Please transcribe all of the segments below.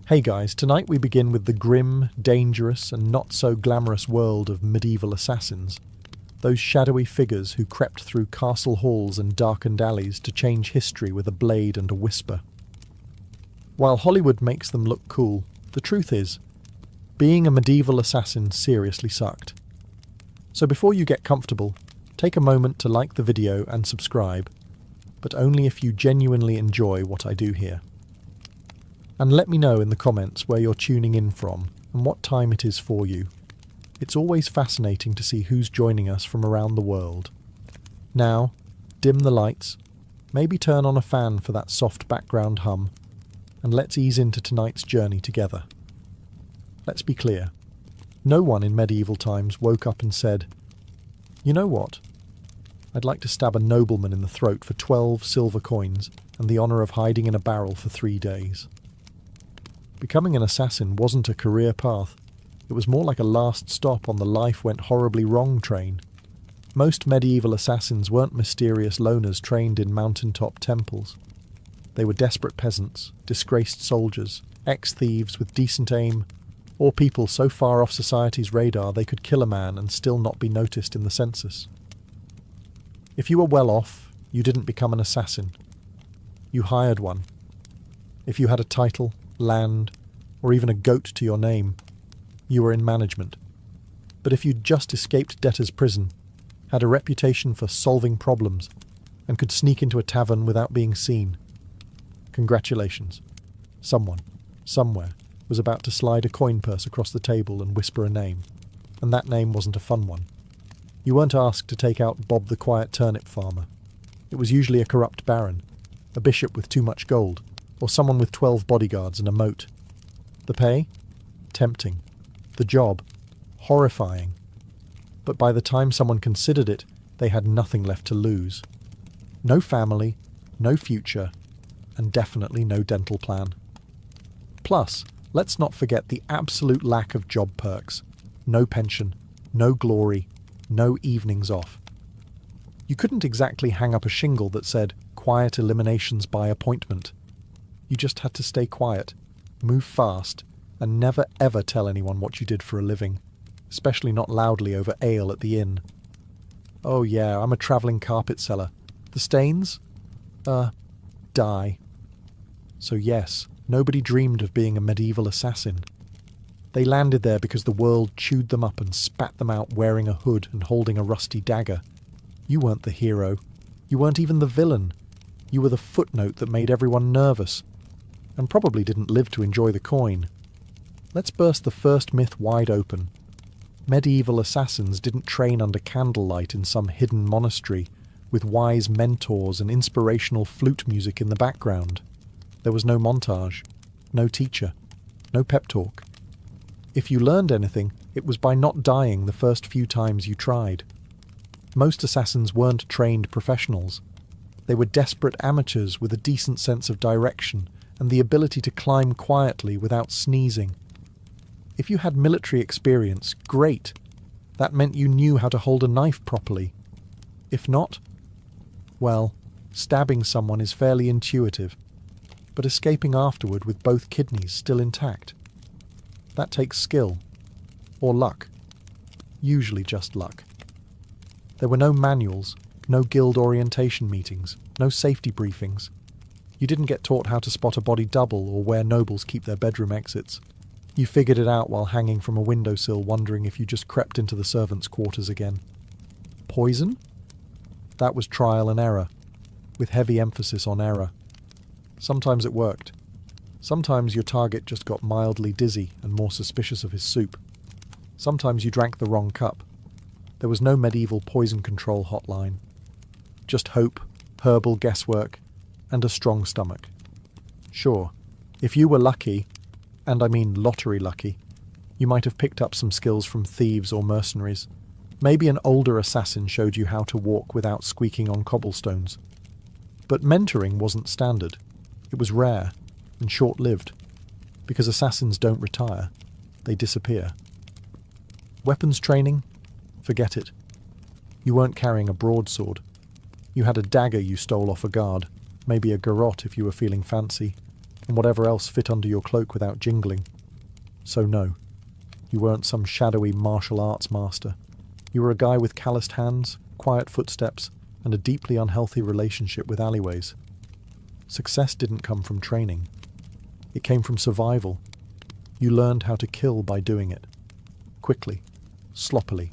Hey guys, tonight we begin with the grim, dangerous and not so glamorous world of medieval assassins. Those shadowy figures who crept through castle halls and darkened alleys to change history with a blade and a whisper. While Hollywood makes them look cool, the truth is, being a medieval assassin seriously sucked. So before you get comfortable, take a moment to like the video and subscribe, but only if you genuinely enjoy what I do here. And let me know in the comments where you're tuning in from and what time it is for you. It's always fascinating to see who's joining us from around the world. Now, dim the lights, maybe turn on a fan for that soft background hum, and let's ease into tonight's journey together. Let's be clear. No one in medieval times woke up and said, "You know what? I'd like to stab a nobleman in the throat for 12 silver coins and the honour of hiding in a barrel for 3 days." Becoming an assassin wasn't a career path. It was more like a last stop on the life went horribly wrong train. Most medieval assassins weren't mysterious loners trained in mountaintop temples. They were desperate peasants, disgraced soldiers, ex-thieves with decent aim, or people so far off society's radar they could kill a man and still not be noticed in the census. If you were well off, you didn't become an assassin. You hired one. If you had a title, land, or even a goat to your name, you were in management. But if you'd just escaped debtor's prison, had a reputation for solving problems, and could sneak into a tavern without being seen, congratulations. Someone, somewhere, was about to slide a coin purse across the table and whisper a name, and that name wasn't a fun one. You weren't asked to take out Bob the Quiet Turnip Farmer. It was usually a corrupt baron, a bishop with too much gold, or someone with 12 bodyguards and a moat. The pay? Tempting. The job? Horrifying. But by the time someone considered it, they had nothing left to lose. No family, no future, and definitely no dental plan. Plus, let's not forget the absolute lack of job perks. No pension, no glory, no evenings off. You couldn't exactly hang up a shingle that said, "Quiet eliminations by appointment." You just had to stay quiet, move fast, and never ever tell anyone what you did for a living, especially not loudly over ale at the inn. "Oh yeah, I'm a travelling carpet seller. The stains? Die." So yes, nobody dreamed of being a medieval assassin. They landed there because the world chewed them up and spat them out wearing a hood and holding a rusty dagger. You weren't the hero. You weren't even the villain. You were the footnote that made everyone nervous, and probably didn't live to enjoy the coin. Let's burst the first myth wide open. Medieval assassins didn't train under candlelight in some hidden monastery, with wise mentors and inspirational flute music in the background. There was no montage, no teacher, no pep talk. If you learned anything, it was by not dying the first few times you tried. Most assassins weren't trained professionals. They were desperate amateurs with a decent sense of direction and the ability to climb quietly without sneezing. If you had military experience, great. That meant you knew how to hold a knife properly. If not, well, stabbing someone is fairly intuitive, but escaping afterward with both kidneys still intact. That takes skill. Or luck. Usually just luck. There were no manuals, no guild orientation meetings, no safety briefings. You didn't get taught how to spot a body double or where nobles keep their bedroom exits. You figured it out while hanging from a windowsill wondering if you just crept into the servants' quarters again. Poison? That was trial and error, with heavy emphasis on error. Sometimes it worked. Sometimes your target just got mildly dizzy and more suspicious of his soup. Sometimes you drank the wrong cup. There was no medieval poison control hotline. Just hope, herbal guesswork, and a strong stomach. Sure, if you were lucky, and I mean lottery lucky, you might have picked up some skills from thieves or mercenaries. Maybe an older assassin showed you how to walk without squeaking on cobblestones. But mentoring wasn't standard. It was rare and short-lived, because assassins don't retire, they disappear. Weapons training? Forget it. You weren't carrying a broadsword. You had a dagger you stole off a guard, maybe a garrote if you were feeling fancy. and whatever else fit under your cloak without jingling. So no, you weren't some shadowy martial arts master. You were a guy with calloused hands, quiet footsteps, and a deeply unhealthy relationship with alleyways. Success didn't come from training. It came from survival. You learned how to kill by doing it. Quickly, sloppily,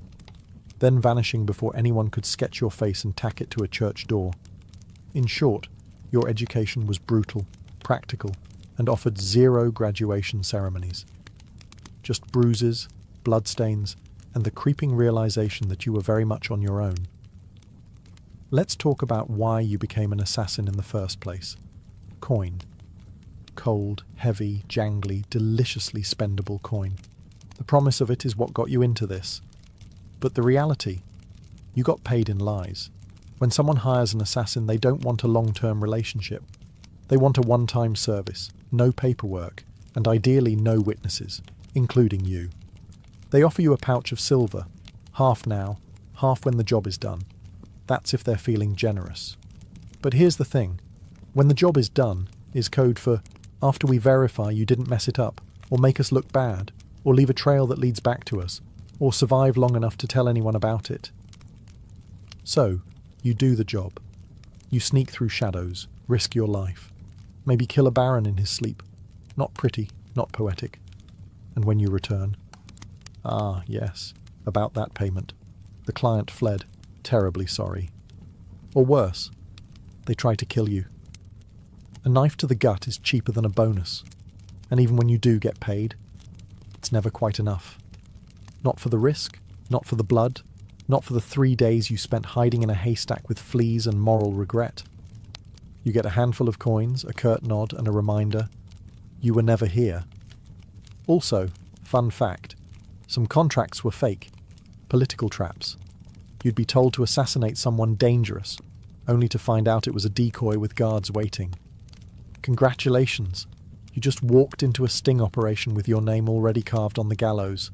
then vanishing before anyone could sketch your face and tack it to a church door. In short, your education was brutal, practical, and offered zero graduation ceremonies. Just bruises, bloodstains, and the creeping realization that you were very much on your own. Let's talk about why you became an assassin in the first place. Coin. Cold, heavy, jangly, deliciously spendable coin. The promise of it is what got you into this. But the reality, you got paid in lies. When someone hires an assassin, they don't want a long-term relationship. They want a one-time service, no paperwork, and ideally no witnesses, including you. They offer you a pouch of silver, half now, half when the job is done. That's if they're feeling generous. But here's the thing. When the job is done is code for after we verify you didn't mess it up, or make us look bad, or leave a trail that leads back to us, or survive long enough to tell anyone about it. So, you do the job. You sneak through shadows, risk your life. Maybe kill a baron in his sleep. Not pretty, not poetic. And when you return... Ah, yes, about that payment. The client fled, terribly sorry. Or worse, they try to kill you. A knife to the gut is cheaper than a bonus. And even when you do get paid, it's never quite enough. Not for the risk, not for the blood, not for the 3 days you spent hiding in a haystack with fleas and moral regret. You get a handful of coins, a curt nod, and a reminder, you were never here. Also, fun fact, some contracts were fake, political traps. You'd be told to assassinate someone dangerous, only to find out it was a decoy with guards waiting. Congratulations, you just walked into a sting operation with your name already carved on the gallows.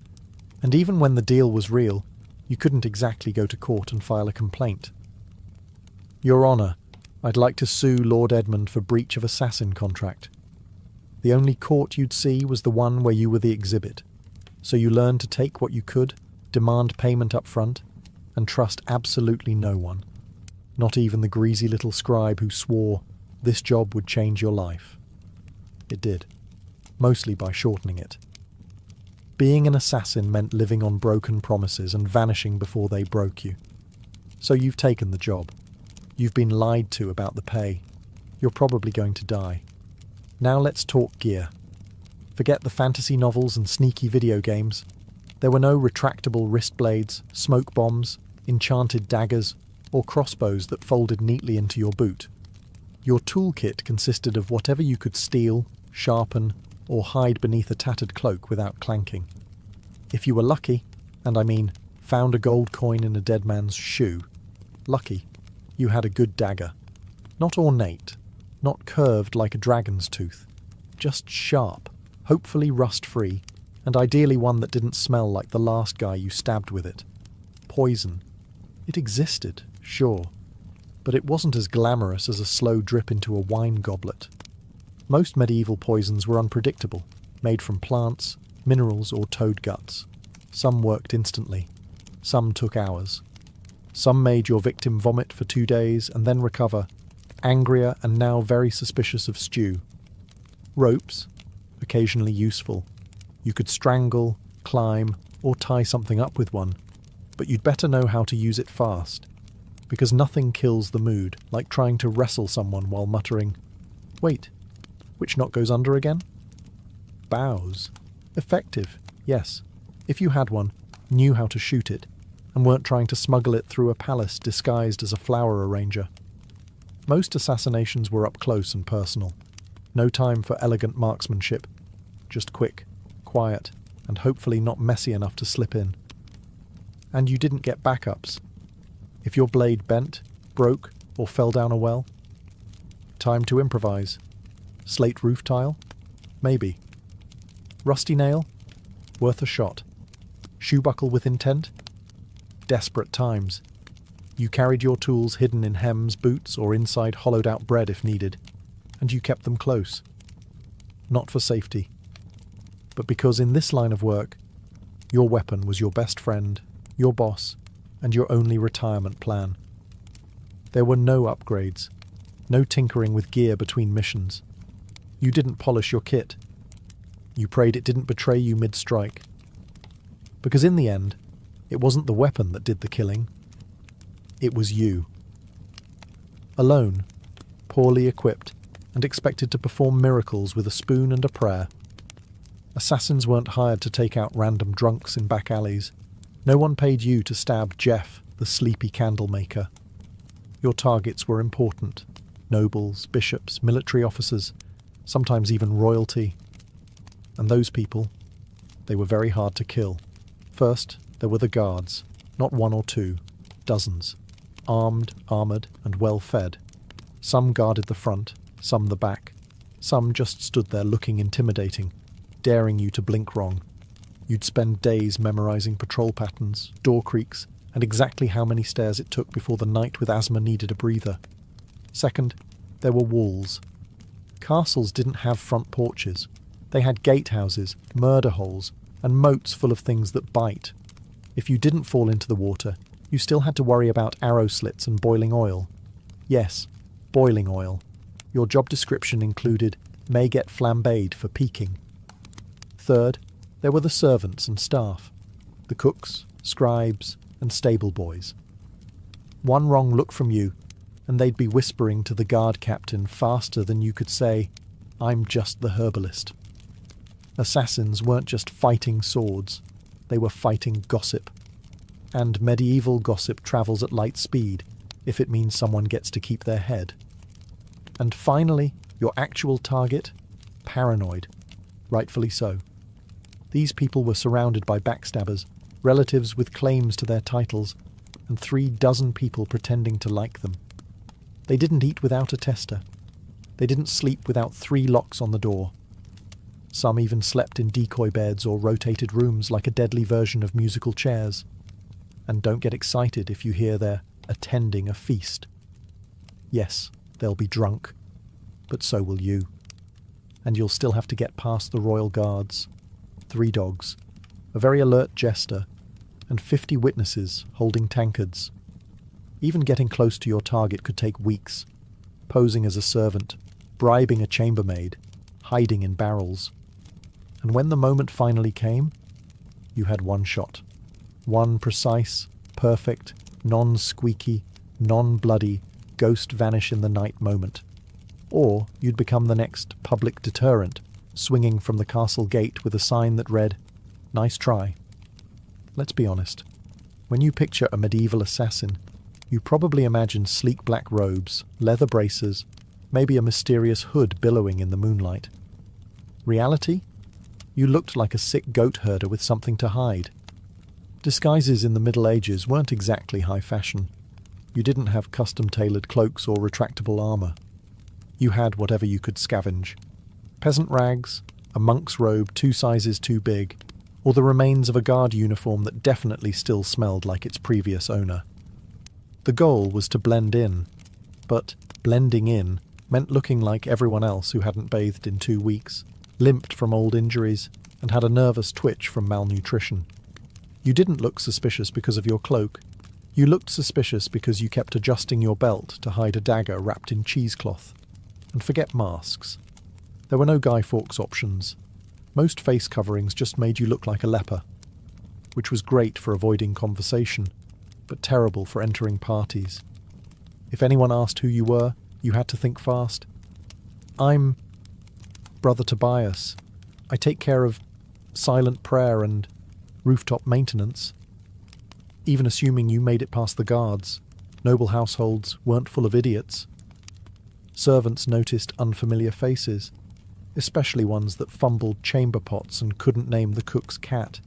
And even when the deal was real, you couldn't exactly go to court and file a complaint. Your Honour, I'd like to sue Lord Edmund for breach of assassin contract. The only court you'd see was the one where you were the exhibit, so you learned to take what you could, demand payment up front, and trust absolutely no one. Not even the greasy little scribe who swore this job would change your life. It did, mostly by shortening it. Being an assassin meant living on broken promises and vanishing before they broke you. So you've taken the job. You've been lied to about the pay. You're probably going to die. Now let's talk gear. Forget the fantasy novels and sneaky video games. There were no retractable wrist blades, smoke bombs, enchanted daggers, or crossbows that folded neatly into your boot. Your toolkit consisted of whatever you could steal, sharpen, or hide beneath a tattered cloak without clanking. If you were lucky, and I mean found a gold coin in a dead man's shoe, lucky, you had a good dagger. Not ornate, not curved like a dragon's tooth, just sharp, hopefully rust-free, and ideally one that didn't smell like the last guy you stabbed with it. Poison. It existed, sure, but it wasn't as glamorous as a slow drip into a wine goblet. Most medieval poisons were unpredictable, made from plants, minerals, or toad guts. Some worked instantly. Some took hours. Some made your victim vomit for 2 days and then recover, angrier and now very suspicious of stew. Ropes, occasionally useful. You could strangle, climb, or tie something up with one, but you'd better know how to use it fast, because nothing kills the mood like trying to wrestle someone while muttering, "Wait, which knot goes under again?" Bows. Effective, yes, if you had one, knew how to shoot it, and weren't trying to smuggle it through a palace disguised as a flower arranger. Most assassinations were up close and personal. No time for elegant marksmanship. Just quick, quiet, and hopefully not messy enough to slip in. And you didn't get backups. If your blade bent, broke, or fell down a well, time to improvise. Slate roof tile? Maybe. Rusty nail? Worth a shot. Shoe buckle with intent? Desperate times. You carried your tools hidden in hems, boots, or inside hollowed-out bread if needed, and you kept them close. not for safety, but because in this line of work, your weapon was your best friend, your boss, and your only retirement plan. There were no upgrades, no tinkering with gear between missions. You didn't polish your kit. You prayed it didn't betray you mid-strike. Because in the end, it wasn't the weapon that did the killing. It was you. Alone, poorly equipped, and expected to perform miracles with a spoon and a prayer. Assassins weren't hired to take out random drunks in back alleys. No one paid you to stab Jeff, the sleepy candle maker. Your targets were important. Nobles, bishops, military officers, sometimes even royalty. And those people, they were very hard to kill. First, there were the guards, not one or two, dozens. Armed, armoured, and well-fed. Some guarded the front, some the back. Some just stood there looking intimidating, daring you to blink wrong. You'd spend days memorising patrol patterns, door creaks, and exactly how many stairs it took before the knight with asthma needed a breather. Second, there were walls. Castles didn't have front porches. They had gatehouses, murder holes, and moats full of things that bite. If you didn't fall into the water, you still had to worry about arrow slits and boiling oil. Yes, boiling oil. Your job description included may get flambéed for peaking. Third, there were the servants and staff, the cooks, scribes, and stable boys. One wrong look from you, and they'd be whispering to the guard captain faster than you could say, "I'm just the herbalist." Assassins weren't just fighting swords, they were fighting gossip. And medieval gossip travels at light speed, if it means someone gets to keep their head. And finally, your actual target? Paranoid. Rightfully so. These people were surrounded by backstabbers, relatives with claims to their titles, and 36 people pretending to like them. They didn't eat without a tester. They didn't sleep without 3 locks on the door. Some even slept in decoy beds or rotated rooms like a deadly version of musical chairs. And don't get excited if you hear they're attending a feast. Yes, they'll be drunk, but so will you. And you'll still have to get past the royal guards, 3 dogs, a very alert jester, and 50 witnesses holding tankards. Even getting close to your target could take weeks, posing as a servant, bribing a chambermaid, hiding in barrels. And when the moment finally came, you had one shot. One precise, perfect, non-squeaky, non-bloody, ghost vanish in the night moment. Or you'd become the next public deterrent, swinging from the castle gate with a sign that read, "Nice try." Let's be honest. When you picture a medieval assassin, you probably imagine sleek black robes, leather braces, maybe a mysterious hood billowing in the moonlight. Reality? You looked like a sick goat herder with something to hide. Disguises in the Middle Ages weren't exactly high fashion. You didn't have custom-tailored cloaks or retractable armour. You had whatever you could scavenge. Peasant rags, a monk's robe 2 sizes too big, or the remains of a guard uniform that definitely still smelled like its previous owner. The goal was to blend in, but blending in meant looking like everyone else who hadn't bathed in 2 weeks, limped from old injuries, and had a nervous twitch from malnutrition. You didn't look suspicious because of your cloak. You looked suspicious because you kept adjusting your belt to hide a dagger wrapped in cheesecloth. And forget masks. There were no Guy Fawkes options. Most face coverings just made you look like a leper, which was great for avoiding conversation, but terrible for entering parties. If anyone asked who you were, you had to think fast. "I'm Brother Tobias. I take care of silent prayer and rooftop maintenance." Even assuming you made it past the guards, noble households weren't full of idiots. Servants noticed unfamiliar faces, especially ones that fumbled chamber pots and couldn't name the cook's cat.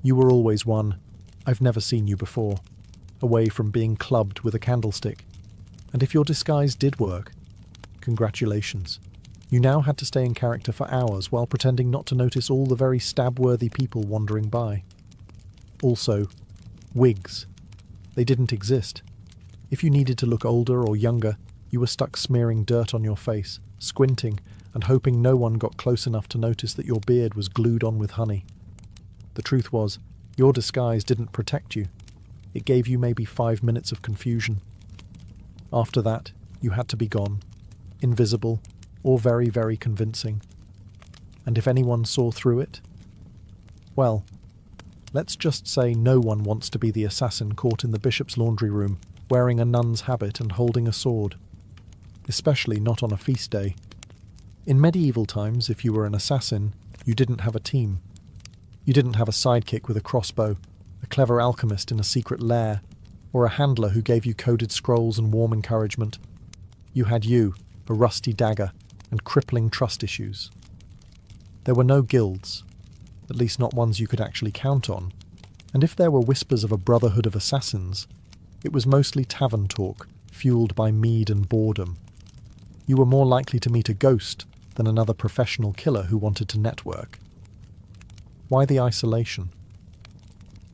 You were always one, "I've never seen you before," away from being clubbed with a candlestick. And if your disguise did work, congratulations. You now had to stay in character for hours while pretending not to notice all the very stab-worthy people wandering by. Also, wigs. They didn't exist. If you needed to look older or younger, you were stuck smearing dirt on your face, squinting, and hoping no one got close enough to notice that your beard was glued on with honey. The truth was, your disguise didn't protect you. It gave you maybe 5 minutes of confusion. After that, you had to be gone, invisible, or very, very convincing. And if anyone saw through it, well, let's just say no one wants to be the assassin caught in the bishop's laundry room, wearing a nun's habit and holding a sword. Especially not on a feast day. In medieval times, if you were an assassin, you didn't have a team. You didn't have a sidekick with a crossbow, a clever alchemist in a secret lair, or a handler who gave you coded scrolls and warm encouragement. You had you, a rusty dagger, and crippling trust issues. There were no guilds, at least not ones you could actually count on, and if there were whispers of a brotherhood of assassins, it was mostly tavern talk, fueled by mead and boredom. You were more likely to meet a ghost than another professional killer who wanted to network. Why the isolation?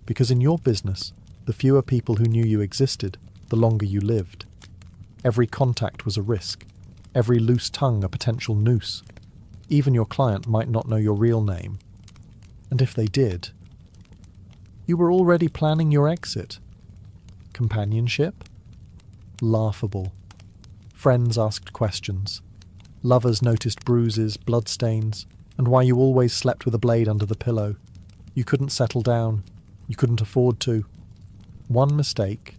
Because in your business, the fewer people who knew you existed, the longer you lived. Every contact was a risk, every loose tongue a potential noose. Even your client might not know your real name. And if they did, you were already planning your exit. Companionship? Laughable. Friends asked questions. Lovers noticed bruises, bloodstains, and why you always slept with a blade under the pillow. You couldn't settle down. You couldn't afford to. One mistake,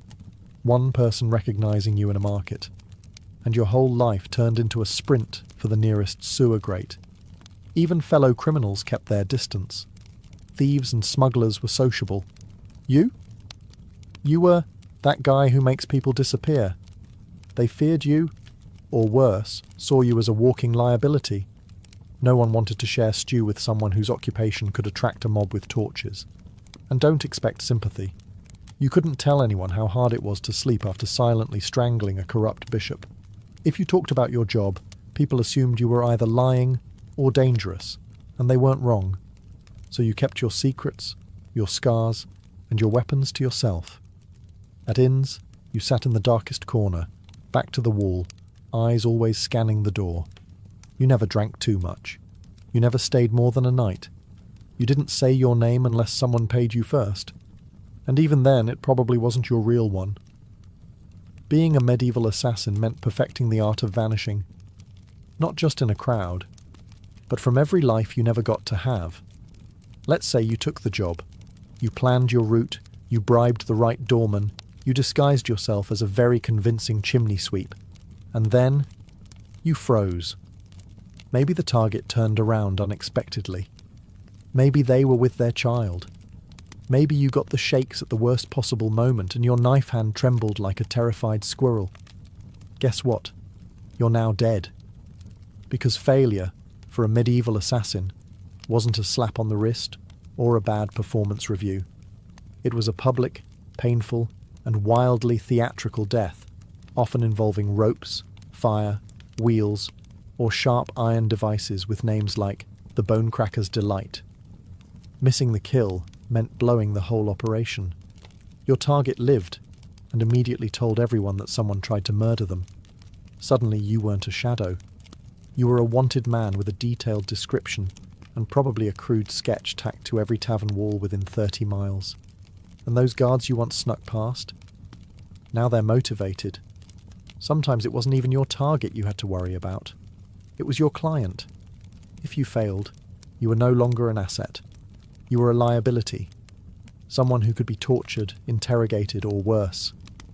one person recognizing you in a market, and your whole life turned into a sprint for the nearest sewer grate. Even fellow criminals kept their distance. Thieves and smugglers were sociable. You? You were that guy who makes people disappear. They feared you, or worse, saw you as a walking liability. No one wanted to share stew with someone whose occupation could attract a mob with torches. And don't expect sympathy. You couldn't tell anyone how hard it was to sleep after silently strangling a corrupt bishop. If you talked about your job, people assumed you were either lying or dangerous, and they weren't wrong. So you kept your secrets, your scars, and your weapons to yourself. At inns, you sat in the darkest corner, back to the wall, eyes always scanning the door. You never drank too much. You never stayed more than a night. You didn't say your name unless someone paid you first. And even then, it probably wasn't your real one. Being a medieval assassin meant perfecting the art of vanishing. Not just in a crowd, but from every life you never got to have. Let's say you took the job. You planned your route, you bribed the right doorman, you disguised yourself as a very convincing chimney sweep. And then, you froze. Maybe the target turned around unexpectedly. Maybe they were with their child. Maybe you got the shakes at the worst possible moment and your knife hand trembled like a terrified squirrel. Guess what? You're now dead. Because failure, for a medieval assassin, wasn't a slap on the wrist or a bad performance review. It was a public, painful, and wildly theatrical death, often involving ropes, fire, wheels, or sharp iron devices with names like the Bonecracker's Delight. Missing the kill meant blowing the whole operation. Your target lived, and immediately told everyone that someone tried to murder them. Suddenly you weren't a shadow. You were a wanted man with a detailed description, and probably a crude sketch tacked to every tavern wall within 30 miles. And those guards you once snuck past? Now they're motivated. Sometimes it wasn't even your target you had to worry about. It was your client. If you failed, you were no longer an asset. You were a liability. Someone who could be tortured, interrogated, or worse,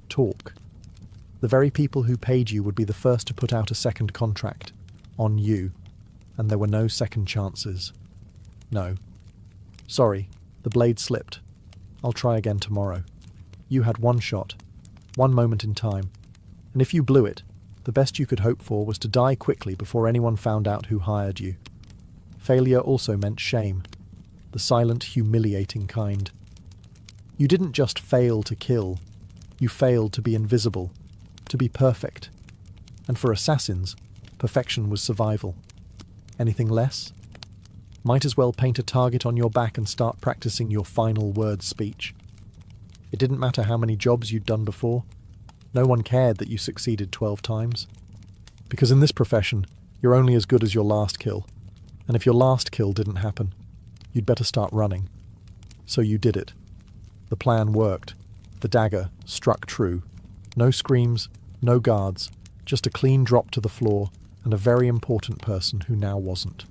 talk. The very people who paid you would be the first to put out a second contract, on you, and there were no second chances. No. Sorry, the blade slipped. I'll try again tomorrow. You had one shot, one moment in time, and if you blew it, the best you could hope for was to die quickly before anyone found out who hired you. Failure also meant shame, the silent, humiliating kind. You didn't just fail to kill, you failed to be invisible, to be perfect. And for assassins, perfection was survival. Anything less? Might as well paint a target on your back and start practicing your final word speech. It didn't matter how many jobs you'd done before. No one cared that you succeeded 12 times. Because in this profession, You're only as good as your last kill. And if your last kill didn't happen, you'd better start running. So you did it. The plan worked. The dagger struck true. No screams, no guards, just a clean drop to the floor and a very important person who now wasn't.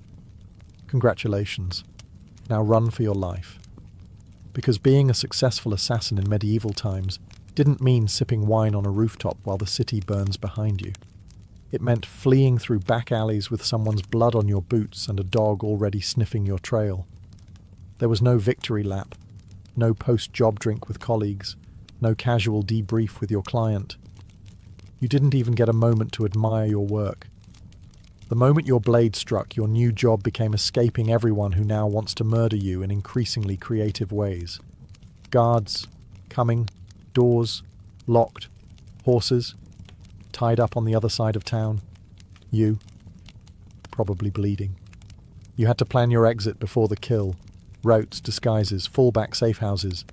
Congratulations. Now run for your life. Because being a successful assassin in medieval times didn't mean sipping wine on a rooftop while the city burns behind you. It meant fleeing through back alleys with someone's blood on your boots and a dog already sniffing your trail. There was no victory lap, no post-job drink with colleagues, no casual debrief with your client. You didn't even get a moment to admire your work. The moment your blade struck, your new job became escaping everyone who now wants to murder you in increasingly creative ways. Guards, coming, doors, locked, horses, tied up on the other side of town. You, probably bleeding. You had to plan your exit before the kill. Routes, disguises, fallback safe houses.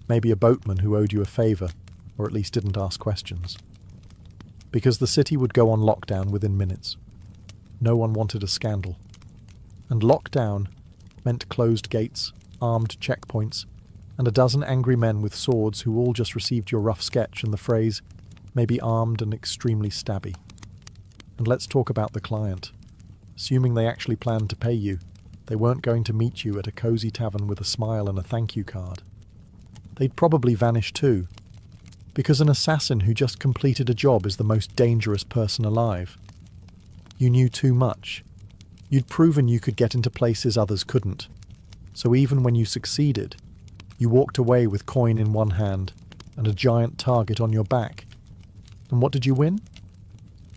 Maybe a boatman who owed you a favour, or at least didn't ask questions. Because the city would go on lockdown within minutes. No one wanted a scandal. And lockdown meant closed gates, armed checkpoints, and a dozen angry men with swords who all just received your rough sketch and the phrase, maybe armed and extremely stabby. And let's talk about the client. Assuming they actually planned to pay you, they weren't going to meet you at a cosy tavern with a smile and a thank you card. They'd probably vanish too, because an assassin who just completed a job is the most dangerous person alive. You knew too much. You'd proven you could get into places others couldn't. So even when you succeeded, you walked away with coin in one hand and a giant target on your back. And what did you win?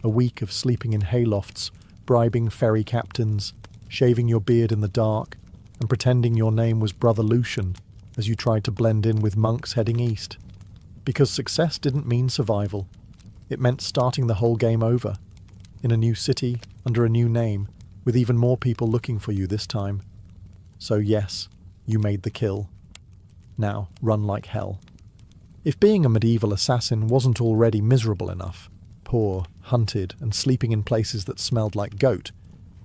A week of sleeping in haylofts, bribing ferry captains, shaving your beard in the dark, and pretending your name was Brother Lucian as you tried to blend in with monks heading east. Because success didn't mean survival. It meant starting the whole game over. In a new city, under a new name, with even more people looking for you this time. So yes, you made the kill. Now run like hell. If being a medieval assassin wasn't already miserable enough, poor, hunted, and sleeping in places that smelled like goat,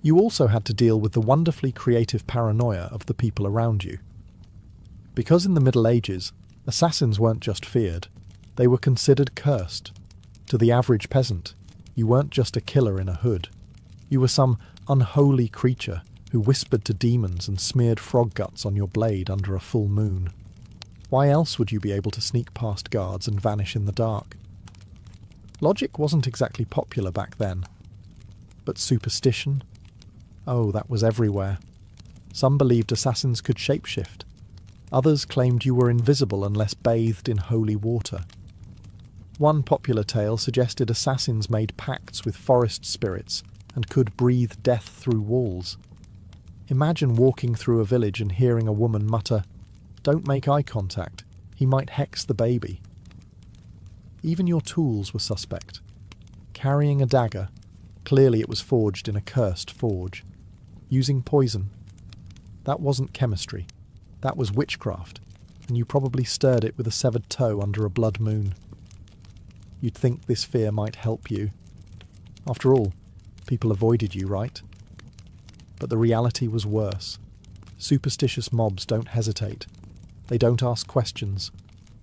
you also had to deal with the wonderfully creative paranoia of the people around you. Because in the Middle Ages, assassins weren't just feared, they were considered cursed. To the average peasant, you weren't just a killer in a hood. You were some unholy creature who whispered to demons and smeared frog guts on your blade under a full moon. Why else would you be able to sneak past guards and vanish in the dark? Logic wasn't exactly popular back then. But superstition? Oh, that was everywhere. Some believed assassins could shapeshift. Others claimed you were invisible unless bathed in holy water. One popular tale suggested assassins made pacts with forest spirits and could breathe death through walls. Imagine walking through a village and hearing a woman mutter, "Don't make eye contact, he might hex the baby." Even your tools were suspect. Carrying a dagger, clearly it was forged in a cursed forge. Using poison. That wasn't chemistry. That was witchcraft, and you probably stirred it with a severed toe under a blood moon. You'd think this fear might help you. After all, people avoided you, right? But the reality was worse. Superstitious mobs don't hesitate. They don't ask questions.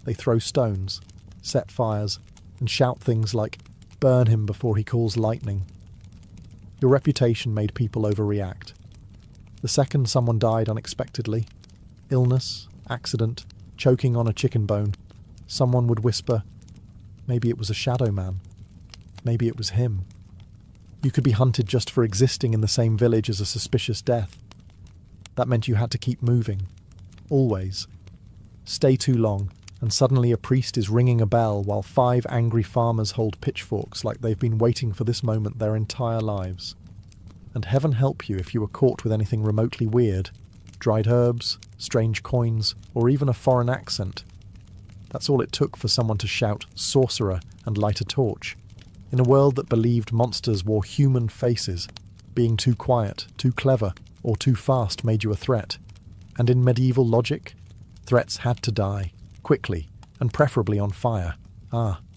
They throw stones, set fires, and shout things like, "Burn him before he calls lightning." Your reputation made people overreact. The second someone died unexpectedly, illness, accident, choking on a chicken bone, someone would whisper, maybe it was a shadow man. Maybe it was him. You could be hunted just for existing in the same village as a suspicious death. That meant you had to keep moving. Always. Stay too long, and suddenly a priest is ringing a bell while 5 angry farmers hold pitchforks like they've been waiting for this moment their entire lives. And heaven help you if you were caught with anything remotely weird. Dried herbs, strange coins, or even a foreign accent. That's all it took for someone to shout, "Sorcerer," and light a torch. In a world that believed monsters wore human faces, being too quiet, too clever, or too fast made you a threat. And in medieval logic, threats had to die, quickly, and preferably on fire.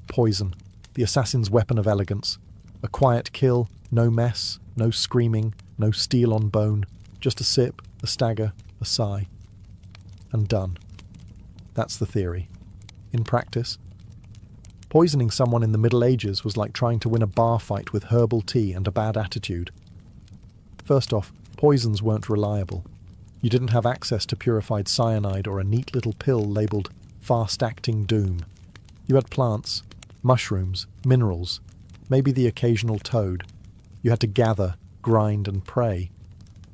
Poison, the assassin's weapon of elegance. A quiet kill, no mess, No screaming, no steel on bone, just a sip, a stagger, a sigh. And done. That's the theory. In practice, poisoning someone in the Middle Ages was like trying to win a bar fight with herbal tea and a bad attitude. First off, poisons weren't reliable. You didn't have access to purified cyanide or a neat little pill labelled fast-acting doom. You had plants, mushrooms, minerals, maybe the occasional toad. You had to gather, grind and pray.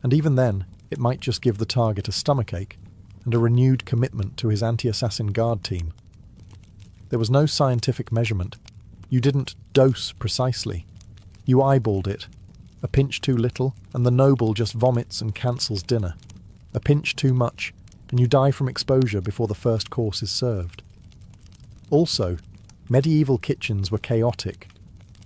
And even then, it might just give the target a stomachache and a renewed commitment to his anti-assassin guard team. There was no scientific measurement. You didn't dose precisely. You eyeballed it. A pinch too little, and the noble just vomits and cancels dinner. A pinch too much, and you die from exposure before the first course is served. Also, medieval kitchens were chaotic.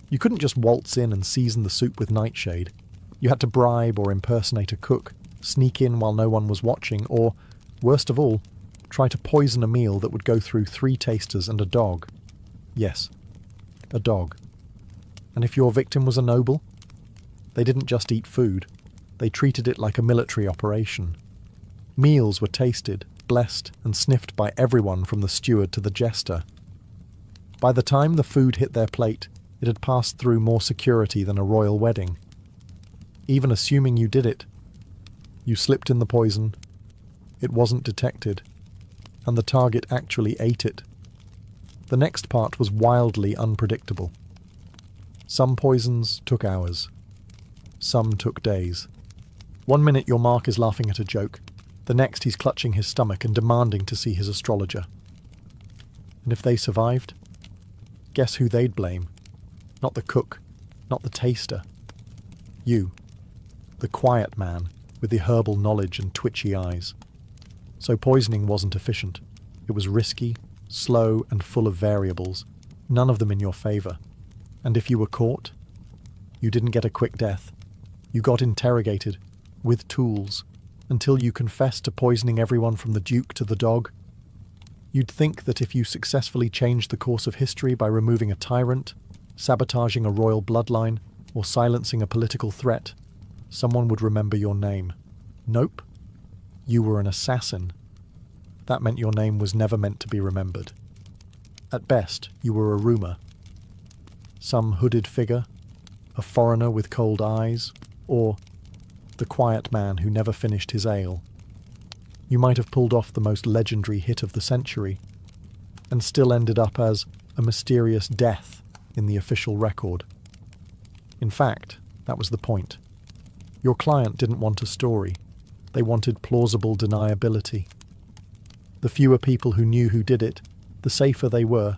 You couldn't just waltz in and season the soup with nightshade. You had to bribe or impersonate a cook, sneak in while no one was watching, or, worst of all, try to poison a meal that would go through 3 tasters and a dog. Yes, a dog. And if your victim was a noble, they didn't just eat food, they treated it like a military operation. Meals were tasted, blessed, and sniffed by everyone from the steward to the jester. By the time the food hit their plate, it had passed through more security than a royal wedding. Even assuming you did it, you slipped in the poison, it wasn't detected, and the target actually ate it. The next part was wildly unpredictable. Some poisons took hours. Some took days. 1 minute your mark is laughing at a joke, the next he's clutching his stomach and demanding to see his astrologer. And if they survived, guess who they'd blame? Not the cook, not the taster. You, the quiet man with the herbal knowledge and twitchy eyes. So poisoning wasn't efficient. It was risky, slow, and full of variables, none of them in your favour. And if you were caught, you didn't get a quick death. You got interrogated, with tools, until you confessed to poisoning everyone from the Duke to the dog. You'd think that if you successfully changed the course of history by removing a tyrant, sabotaging a royal bloodline, or silencing a political threat, someone would remember your name. Nope. You were an assassin. That meant your name was never meant to be remembered. At best, you were a rumour. Some hooded figure, a foreigner with cold eyes, or the quiet man who never finished his ale. You might have pulled off the most legendary hit of the century, and still ended up as a mysterious death in the official record. In fact, that was the point. Your client didn't want a story. They wanted plausible deniability. The fewer people who knew who did it, the safer they were,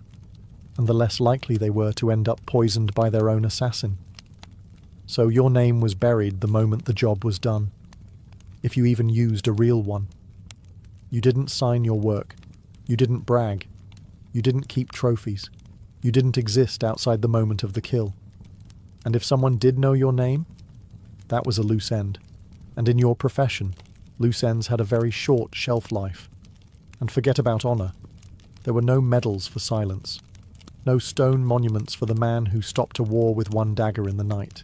and the less likely they were to end up poisoned by their own assassin. So your name was buried the moment the job was done, if you even used a real one. You didn't sign your work. You didn't brag. You didn't keep trophies. You didn't exist outside the moment of the kill. And if someone did know your name, that was a loose end. And in your profession, loose ends had a very short shelf life. And forget about honour. There were no medals for silence. No stone monuments for the man who stopped a war with one dagger in the night.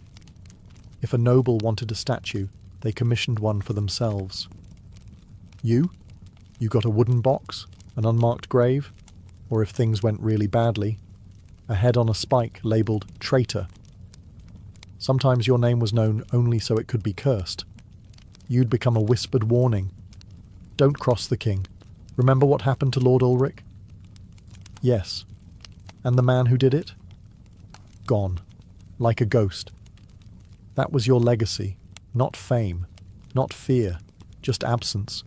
If a noble wanted a statue, they commissioned one for themselves. You got a wooden box, an unmarked grave, or if things went really badly, a head on a spike labelled traitor. Sometimes your name was known only so it could be cursed. You'd become a whispered warning. Don't cross the king. Remember what happened to Lord Ulrich? Yes. And the man who did it? Gone. Like a ghost. That was your legacy. Not fame. Not fear. Just absence.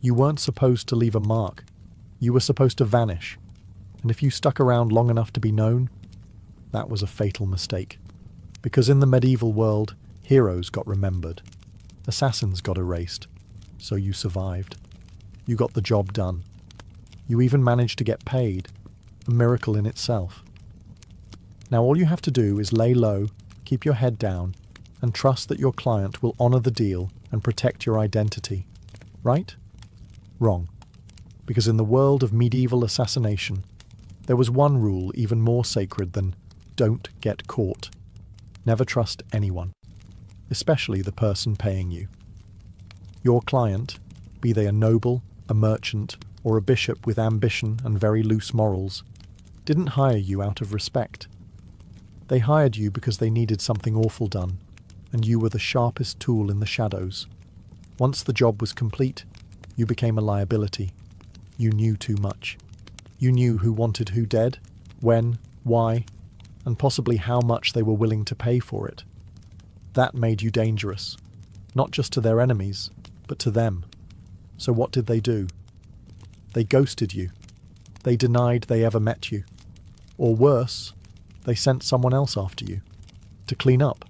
You weren't supposed to leave a mark. You were supposed to vanish. And if you stuck around long enough to be known, that was a fatal mistake. Because in the medieval world, heroes got remembered. Assassins got erased. So you survived. You got the job done. You even managed to get paid. A miracle in itself. Now all you have to do is lay low, keep your head down, and trust that your client will honour the deal and protect your identity. Right? Wrong. Because in the world of medieval assassination, there was one rule even more sacred than don't get caught. Never trust anyone. especially the person paying you. Your client, be they a noble, a merchant, or a bishop with ambition and very loose morals, didn't hire you out of respect. They hired you because they needed something awful done, and you were the sharpest tool in the shadows. Once the job was complete, you became a liability. You knew too much. You knew who wanted who dead, when, why, and possibly how much they were willing to pay for it. That made you dangerous, not just to their enemies, but to them. So what did they do? They ghosted you. They denied they ever met you. Or worse, they sent someone else after you, to clean up,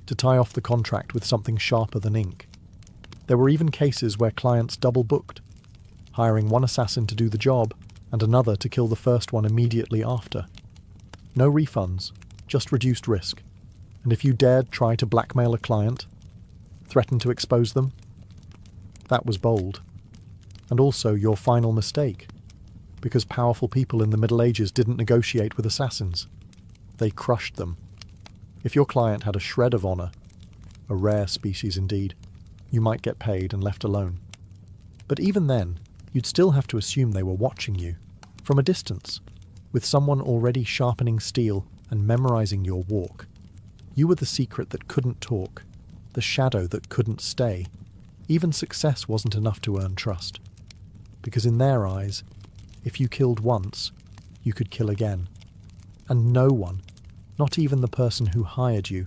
to tie off the contract with something sharper than ink. There were even cases where clients double-booked, hiring one assassin to do the job and another to kill the first one immediately after. No refunds, just reduced risk. And if you dared try to blackmail a client, threaten to expose them, that was bold. And also your final mistake, because powerful people in the Middle Ages didn't negotiate with assassins. They crushed them. If your client had a shred of honor, a rare species indeed, you might get paid and left alone. But even then, you'd still have to assume they were watching you, from a distance, with someone already sharpening steel and memorizing your walk. You were the secret that couldn't talk, the shadow that couldn't stay. Even success wasn't enough to earn trust. Because in their eyes, if you killed once, you could kill again. And no one, not even the person who hired you,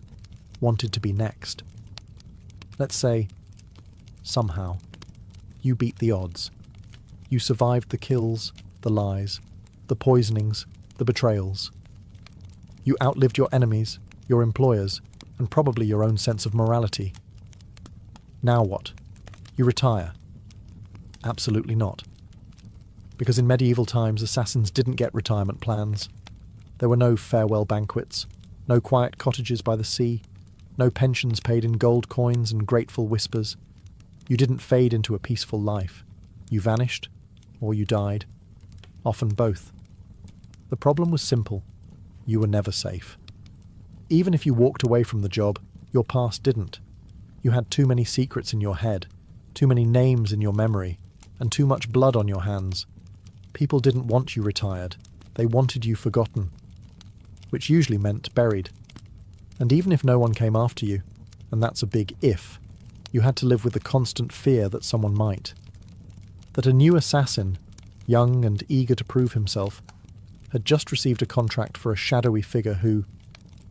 wanted to be next. Let's say, somehow, you beat the odds. You survived the kills, the lies, the poisonings, the betrayals. You outlived your enemies, your employers, and probably your own sense of morality. Now what? You retire? Absolutely not. Because in medieval times, assassins didn't get retirement plans. There were no farewell banquets, no quiet cottages by the sea, no pensions paid in gold coins and grateful whispers. You didn't fade into a peaceful life. You vanished, or you died. Often both. The problem was simple. You were never safe. Even if you walked away from the job, your past didn't. You had too many secrets in your head, too many names in your memory, and too much blood on your hands. People didn't want you retired. They wanted you forgotten, which usually meant buried. And even if no one came after you, and that's a big if, you had to live with the constant fear that someone might. That a new assassin, young and eager to prove himself, had just received a contract for a shadowy figure who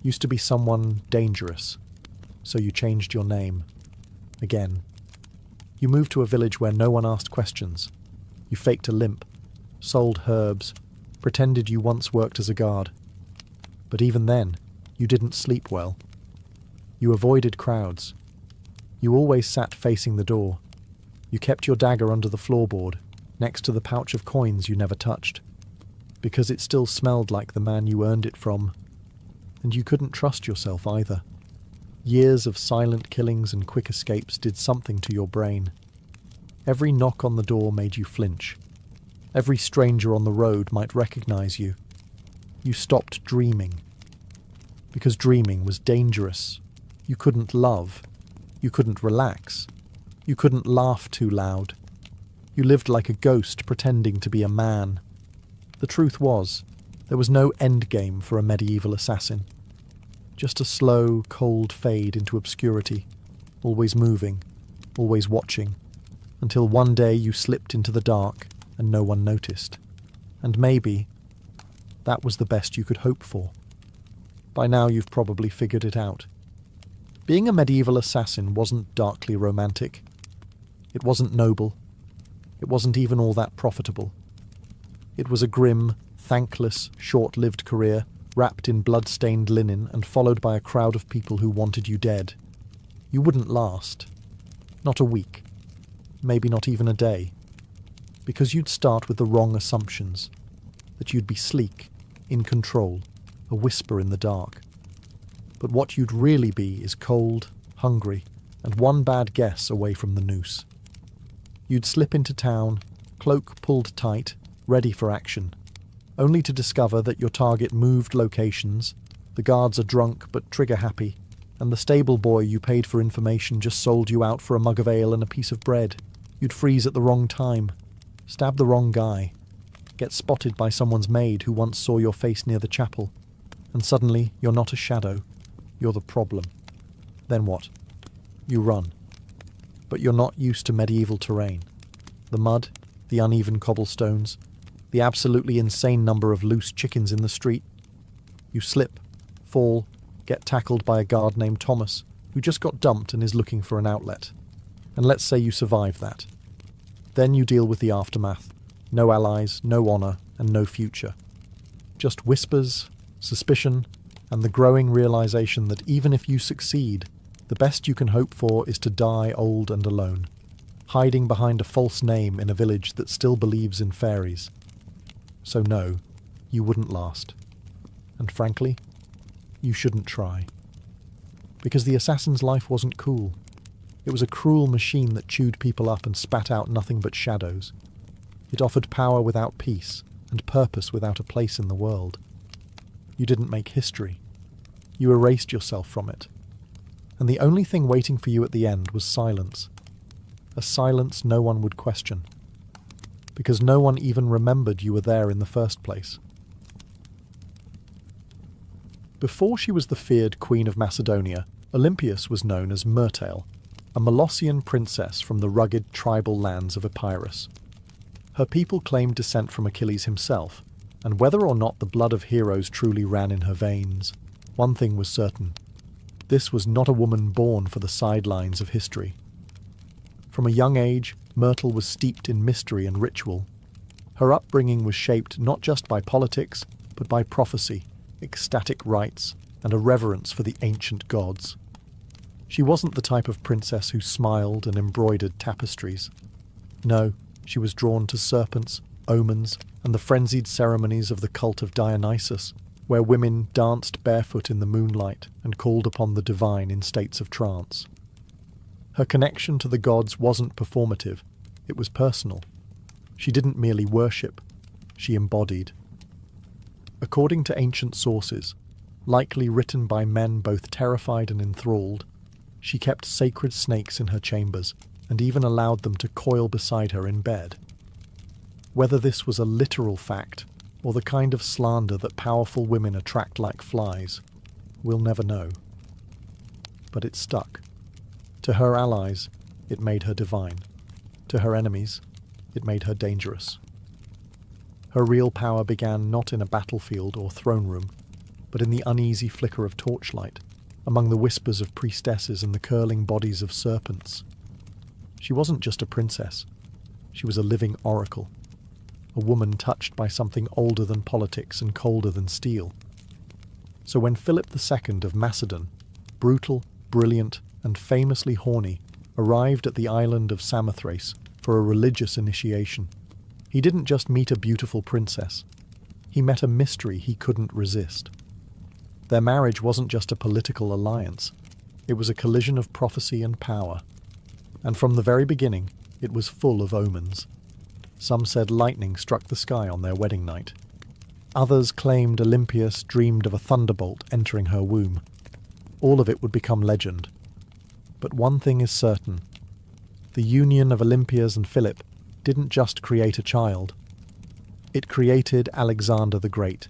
used to be someone dangerous. So you changed your name. Again. You moved to a village where no one asked questions. You faked a limp, sold herbs, pretended you once worked as a guard. But even then, you didn't sleep well. You avoided crowds. You always sat facing the door. You kept your dagger under the floorboard, next to the pouch of coins you never touched, because it still smelled like the man you earned it from. And you couldn't trust yourself either. Years of silent killings and quick escapes did something to your brain. Every knock on the door made you flinch. Every stranger on the road might recognize you. You stopped dreaming. Because dreaming was dangerous. You couldn't love. You couldn't relax. You couldn't laugh too loud. You lived like a ghost pretending to be a man. The truth was, there was no endgame for a medieval assassin. Just a slow, cold fade into obscurity, always moving, always watching, until one day you slipped into the dark and no one noticed. And maybe that was the best you could hope for. By now you've probably figured it out. Being a medieval assassin wasn't darkly romantic. It wasn't noble. It wasn't even all that profitable. It was a grim, thankless, short-lived career, wrapped in blood-stained linen and followed by a crowd of people who wanted you dead. You wouldn't last. Not a week. Maybe not even a day. Because you'd start with the wrong assumptions. That you'd be sleek, in control, a whisper in the dark. But what you'd really be is cold, hungry, and one bad guess away from the noose. You'd slip into town, cloak pulled tight, ready for action, only to discover that your target moved locations, the guards are drunk but trigger-happy, And the stable boy you paid for information just sold you out for a mug of ale and a piece of bread. You'd freeze at the wrong time, stab the wrong guy, get spotted by someone's maid who once saw your face near the chapel, and suddenly you're not a shadow, you're the problem. Then what? You run. But you're not used to medieval terrain. The mud, the uneven cobblestones, the absolutely insane number of loose chickens in the street. You slip, fall, get tackled by a guard named Thomas, who just got dumped and is looking for an outlet. And let's say you survive that. Then you deal with the aftermath. No allies, no honour, and no future. Just whispers, suspicion, and the growing realisation that even if you succeed, the best you can hope for is to die old and alone, hiding behind a false name in a village that still believes in fairies. So no, you wouldn't last. And frankly, you shouldn't try. Because the assassin's life wasn't cool. It was a cruel machine that chewed people up and spat out nothing but shadows. It offered power without peace, and purpose without a place in the world. You didn't make history. You erased yourself from it. And the only thing waiting for you at the end was silence. A silence no one would question. Because no one even remembered you were there in the first place. Before she was the feared Queen of Macedonia, Olympias was known as Myrtale, a Molossian princess from the rugged tribal lands of Epirus. Her people claimed descent from Achilles himself, and whether or not the blood of heroes truly ran in her veins, one thing was certain. This was not a woman born for the sidelines of history. From a young age, Myrtle was steeped in mystery and ritual. Her upbringing was shaped not just by politics, but by prophecy, ecstatic rites, and a reverence for the ancient gods. She wasn't the type of princess who smiled and embroidered tapestries. No, she was drawn to serpents, omens, and the frenzied ceremonies of the cult of Dionysus, where women danced barefoot in the moonlight and called upon the divine in states of trance. Her connection to the gods wasn't performative, it was personal. She didn't merely worship, she embodied. According to ancient sources, likely written by men both terrified and enthralled, she kept sacred snakes in her chambers and even allowed them to coil beside her in bed. Whether this was a literal fact or the kind of slander that powerful women attract like flies, we'll never know. But it stuck. To her allies, it made her divine. To her enemies, it made her dangerous. Her real power began not in a battlefield or throne room, but in the uneasy flicker of torchlight, among the whispers of priestesses and the curling bodies of serpents. She wasn't just a princess. She was a living oracle. A woman touched by something older than politics and colder than steel. So when Philip II of Macedon, brutal, brilliant, and famously horny, arrived at the island of Samothrace for a religious initiation, he didn't just meet a beautiful princess. He met a mystery he couldn't resist. Their marriage wasn't just a political alliance. It was a collision of prophecy and power. And from the very beginning, it was full of omens. Some said lightning struck the sky on their wedding night. Others claimed Olympias dreamed of a thunderbolt entering her womb. All of it would become legend. But one thing is certain. The union of Olympias and Philip didn't just create a child. It created Alexander the Great.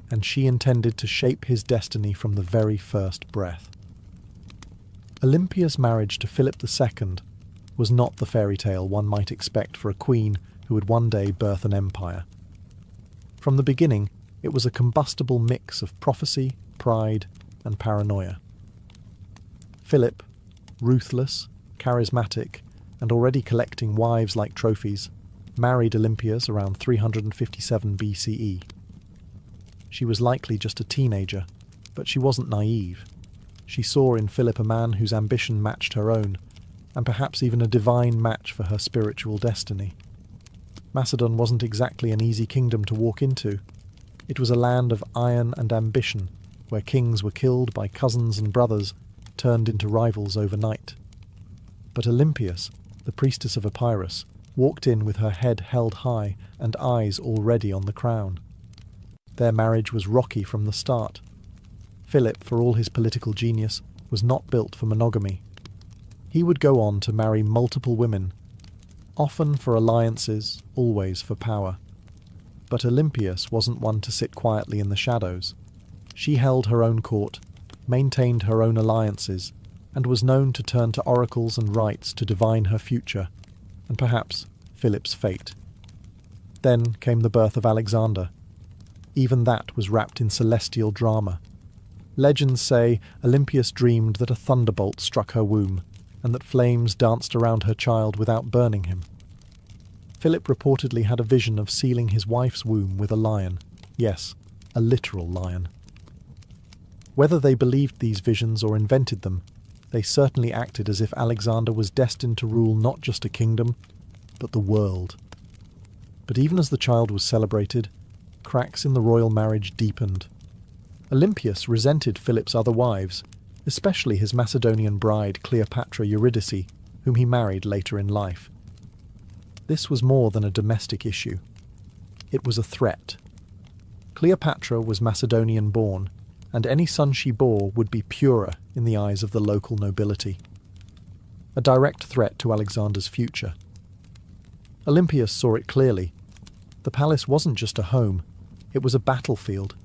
And she intended to shape his destiny from the very first breath. Olympia's marriage to Philip II was not the fairy tale one might expect for a queen who would one day birth an empire. From the beginning, it was a combustible mix of prophecy, pride, and paranoia. Philip, ruthless, charismatic, and already collecting wives like trophies, married Olympias around 357 BCE. She was likely just a teenager, but she wasn't naive. She saw in Philip a man whose ambition matched her own, and perhaps even a divine match for her spiritual destiny. Macedon wasn't exactly an easy kingdom to walk into. It was a land of iron and ambition, where kings were killed by cousins and brothers, turned into rivals overnight. But Olympias, the priestess of Epirus, walked in with her head held high and eyes already on the crown. Their marriage was rocky from the start. Philip, for all his political genius, was not built for monogamy. He would go on to marry multiple women, often for alliances, always for power. But Olympias wasn't one to sit quietly in the shadows. She held her own court, maintained her own alliances, and was known to turn to oracles and rites to divine her future, and perhaps Philip's fate. Then came the birth of Alexander. Even that was wrapped in celestial drama. Legends say Olympias dreamed that a thunderbolt struck her womb, and that flames danced around her child without burning him. Philip reportedly had a vision of sealing his wife's womb with a lion. Yes, a literal lion. Whether they believed these visions or invented them, they certainly acted as if Alexander was destined to rule not just a kingdom, but the world. But even as the child was celebrated, cracks in the royal marriage deepened. Olympias resented Philip's other wives, especially his Macedonian bride Cleopatra Eurydice, whom he married later in life. This was more than a domestic issue. It was a threat. Cleopatra was Macedonian-born, and any son she bore would be purer in the eyes of the local nobility. A direct threat to Alexander's future. Olympias saw it clearly. The palace wasn't just a home, it was a battlefield,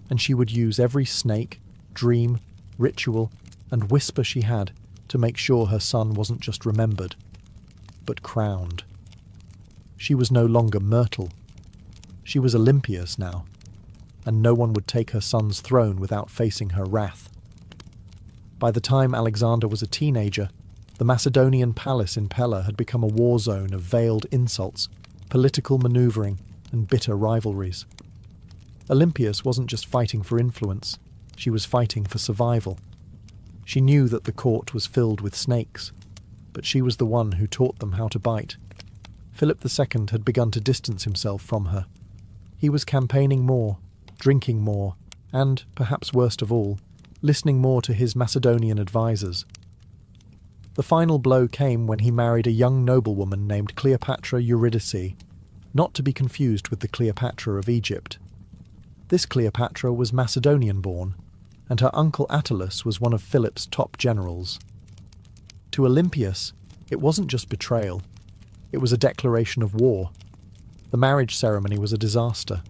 and she would use every snake, dream, ritual, and whisper she had to make sure her son wasn't just remembered, but crowned. She was no longer Myrtle. She was Olympias now, and no one would take her son's throne without facing her wrath. By the time Alexander was a teenager, the Macedonian palace in Pella had become a war zone of veiled insults, political maneuvering, and bitter rivalries. Olympias wasn't just fighting for influence, she was fighting for survival. She knew that the court was filled with snakes, but she was the one who taught them how to bite. Philip II had begun to distance himself from her. He was campaigning more, drinking more, and, perhaps worst of all, listening more to his Macedonian advisors. The final blow came when he married a young noblewoman named Cleopatra Eurydice, not to be confused with the Cleopatra of Egypt. This Cleopatra was Macedonian-born, and her uncle Attalus was one of Philip's top generals. To Olympias, it wasn't just betrayal, it was a declaration of war. The marriage ceremony was a disaster.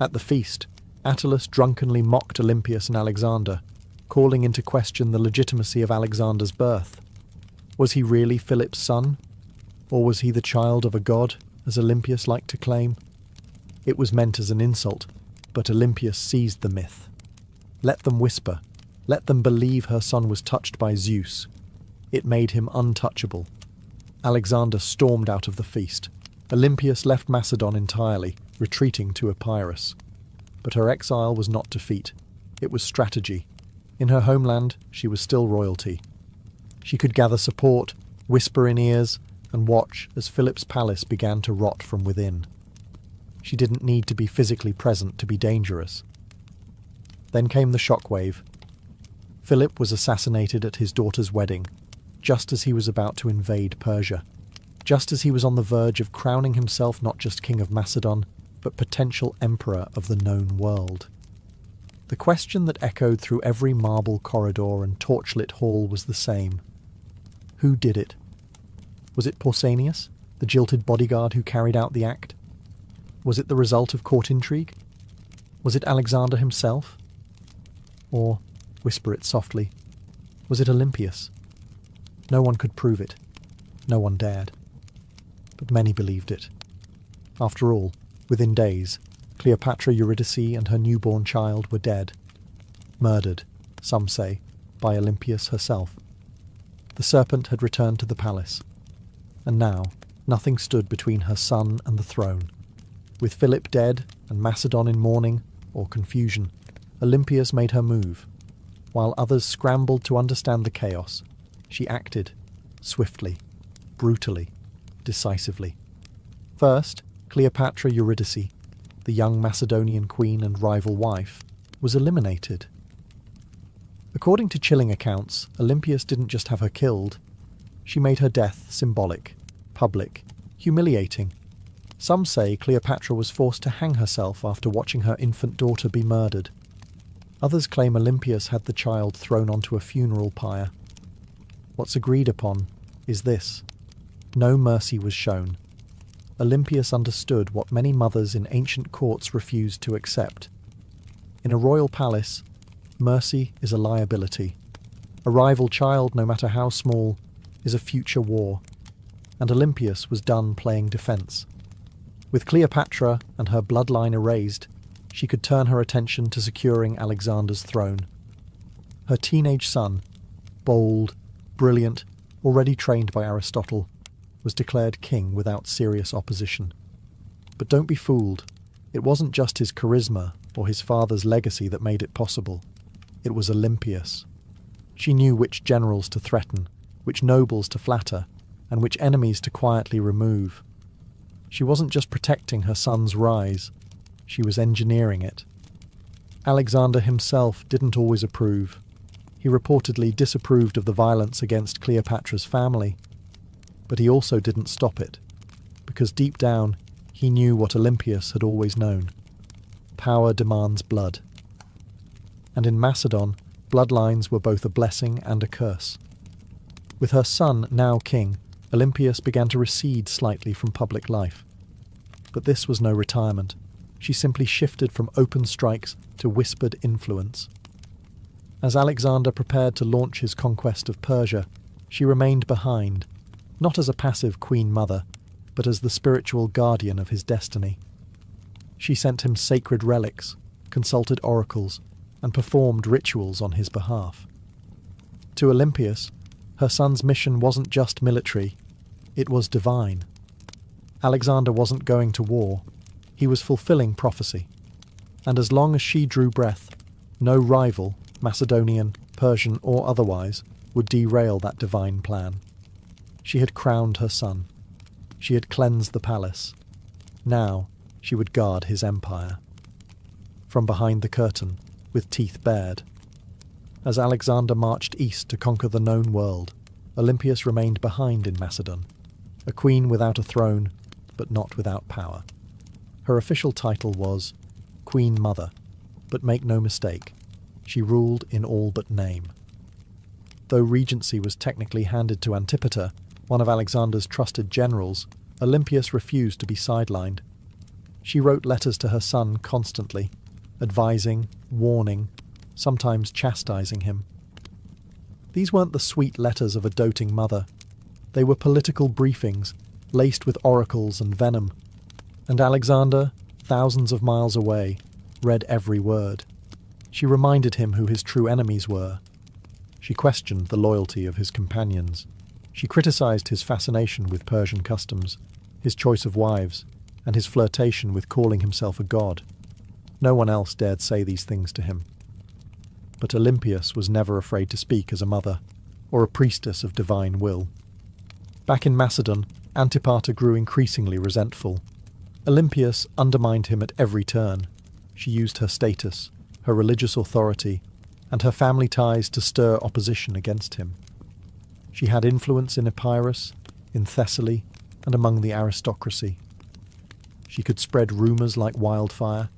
At the feast, Attalus drunkenly mocked Olympias and Alexander, calling into question the legitimacy of Alexander's birth. Was he really Philip's son? Or was he the child of a god, as Olympias liked to claim? It was meant as an insult, but Olympias seized the myth. Let them whisper. Let them believe her son was touched by Zeus. It made him untouchable. Alexander stormed out of the feast. Olympias left Macedon entirely, retreating to Epirus. But her exile was not defeat. It was strategy. In her homeland, she was still royalty. She could gather support, whisper in ears, and watch as Philip's palace began to rot from within. She didn't need to be physically present to be dangerous. Then came the shockwave. Philip was assassinated at his daughter's wedding, just as he was about to invade Persia, just as he was on the verge of crowning himself not just king of Macedon, but potential emperor of the known world. The question that echoed through every marble corridor and torchlit hall was the same. Who did it? Was it Pausanias, the jilted bodyguard who carried out the act? Was it the result of court intrigue? Was it Alexander himself? Or, whisper it softly, was it Olympias? No one could prove it. No one dared. But many believed it. After all, within days, Cleopatra Eurydice and her newborn child were dead. Murdered, some say, by Olympias herself. The serpent had returned to the palace. And now, nothing stood between her son and the throne. With Philip dead and Macedon in mourning, or confusion, Olympias made her move. While others scrambled to understand the chaos, she acted, swiftly, brutally, decisively. First, Cleopatra Eurydice, the young Macedonian queen and rival wife, was eliminated. According to chilling accounts, Olympias didn't just have her killed. She made her death symbolic, public, humiliating. Some say Cleopatra was forced to hang herself after watching her infant daughter be murdered. Others claim Olympias had the child thrown onto a funeral pyre. What's agreed upon is this: no mercy was shown. Olympias understood what many mothers in ancient courts refused to accept. In a royal palace, mercy is a liability. A rival child, no matter how small, is a future war, and Olympias was done playing defence. With Cleopatra and her bloodline erased, she could turn her attention to securing Alexander's throne. Her teenage son, bold, brilliant, already trained by Aristotle, was declared king without serious opposition. But don't be fooled. It wasn't just his charisma or his father's legacy that made it possible. It was Olympias. She knew which generals to threaten, which nobles to flatter, and which enemies to quietly remove. She wasn't just protecting her son's rise, she was engineering it. Alexander himself didn't always approve. He reportedly disapproved of the violence against Cleopatra's family, but he also didn't stop it, because deep down he knew what Olympias had always known. Power demands blood. And in Macedon, bloodlines were both a blessing and a curse. With her son now king, Olympias began to recede slightly from public life. But this was no retirement. She simply shifted from open strikes to whispered influence. As Alexander prepared to launch his conquest of Persia, she remained behind, not as a passive queen mother, but as the spiritual guardian of his destiny. She sent him sacred relics, consulted oracles, and performed rituals on his behalf. To Olympias, her son's mission wasn't just military, it was divine. Alexander wasn't going to war, he was fulfilling prophecy. And as long as she drew breath, no rival, Macedonian, Persian or otherwise, would derail that divine plan. She had crowned her son. She had cleansed the palace. Now she would guard his empire. From behind the curtain, with teeth bared. As Alexander marched east to conquer the known world, Olympias remained behind in Macedon, a queen without a throne, but not without power. Her official title was Queen Mother, but make no mistake, she ruled in all but name. Though regency was technically handed to Antipater, one of Alexander's trusted generals, Olympias refused to be sidelined. She wrote letters to her son constantly, advising, warning, sometimes chastising him. These weren't the sweet letters of a doting mother. They were political briefings, laced with oracles and venom. And Alexander, thousands of miles away, read every word. She reminded him who his true enemies were. She questioned the loyalty of his companions. She criticized his fascination with Persian customs, his choice of wives, and his flirtation with calling himself a god. No one else dared say these things to him. But Olympias was never afraid to speak as a mother, or a priestess of divine will. Back in Macedon, Antipater grew increasingly resentful. Olympias undermined him at every turn. She used her status, her religious authority, and her family ties to stir opposition against him. She had influence in Epirus, in Thessaly, and among the aristocracy. She could spread rumours like wildfire,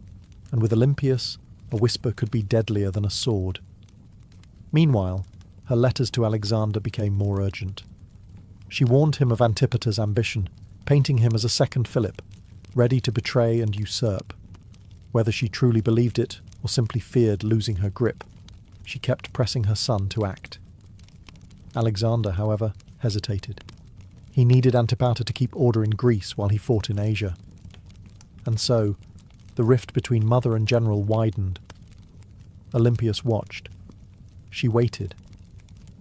and with Olympias, a whisper could be deadlier than a sword. Meanwhile, her letters to Alexander became more urgent. She warned him of Antipater's ambition, painting him as a second Philip, ready to betray and usurp. Whether she truly believed it or simply feared losing her grip, she kept pressing her son to act. Alexander, however, hesitated. He needed Antipater to keep order in Greece while he fought in Asia. And so, the rift between mother and general widened. Olympias watched. She waited.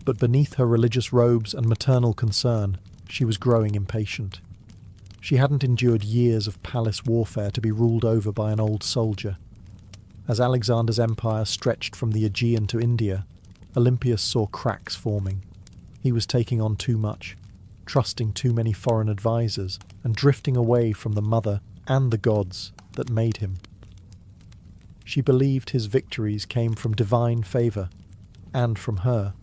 But beneath her religious robes and maternal concern, she was growing impatient. She hadn't endured years of palace warfare to be ruled over by an old soldier. As Alexander's empire stretched from the Aegean to India, Olympias saw cracks forming. He was taking on too much, trusting too many foreign advisors, and drifting away from the mother and the gods that made him. She believed his victories came from divine favour, and from her.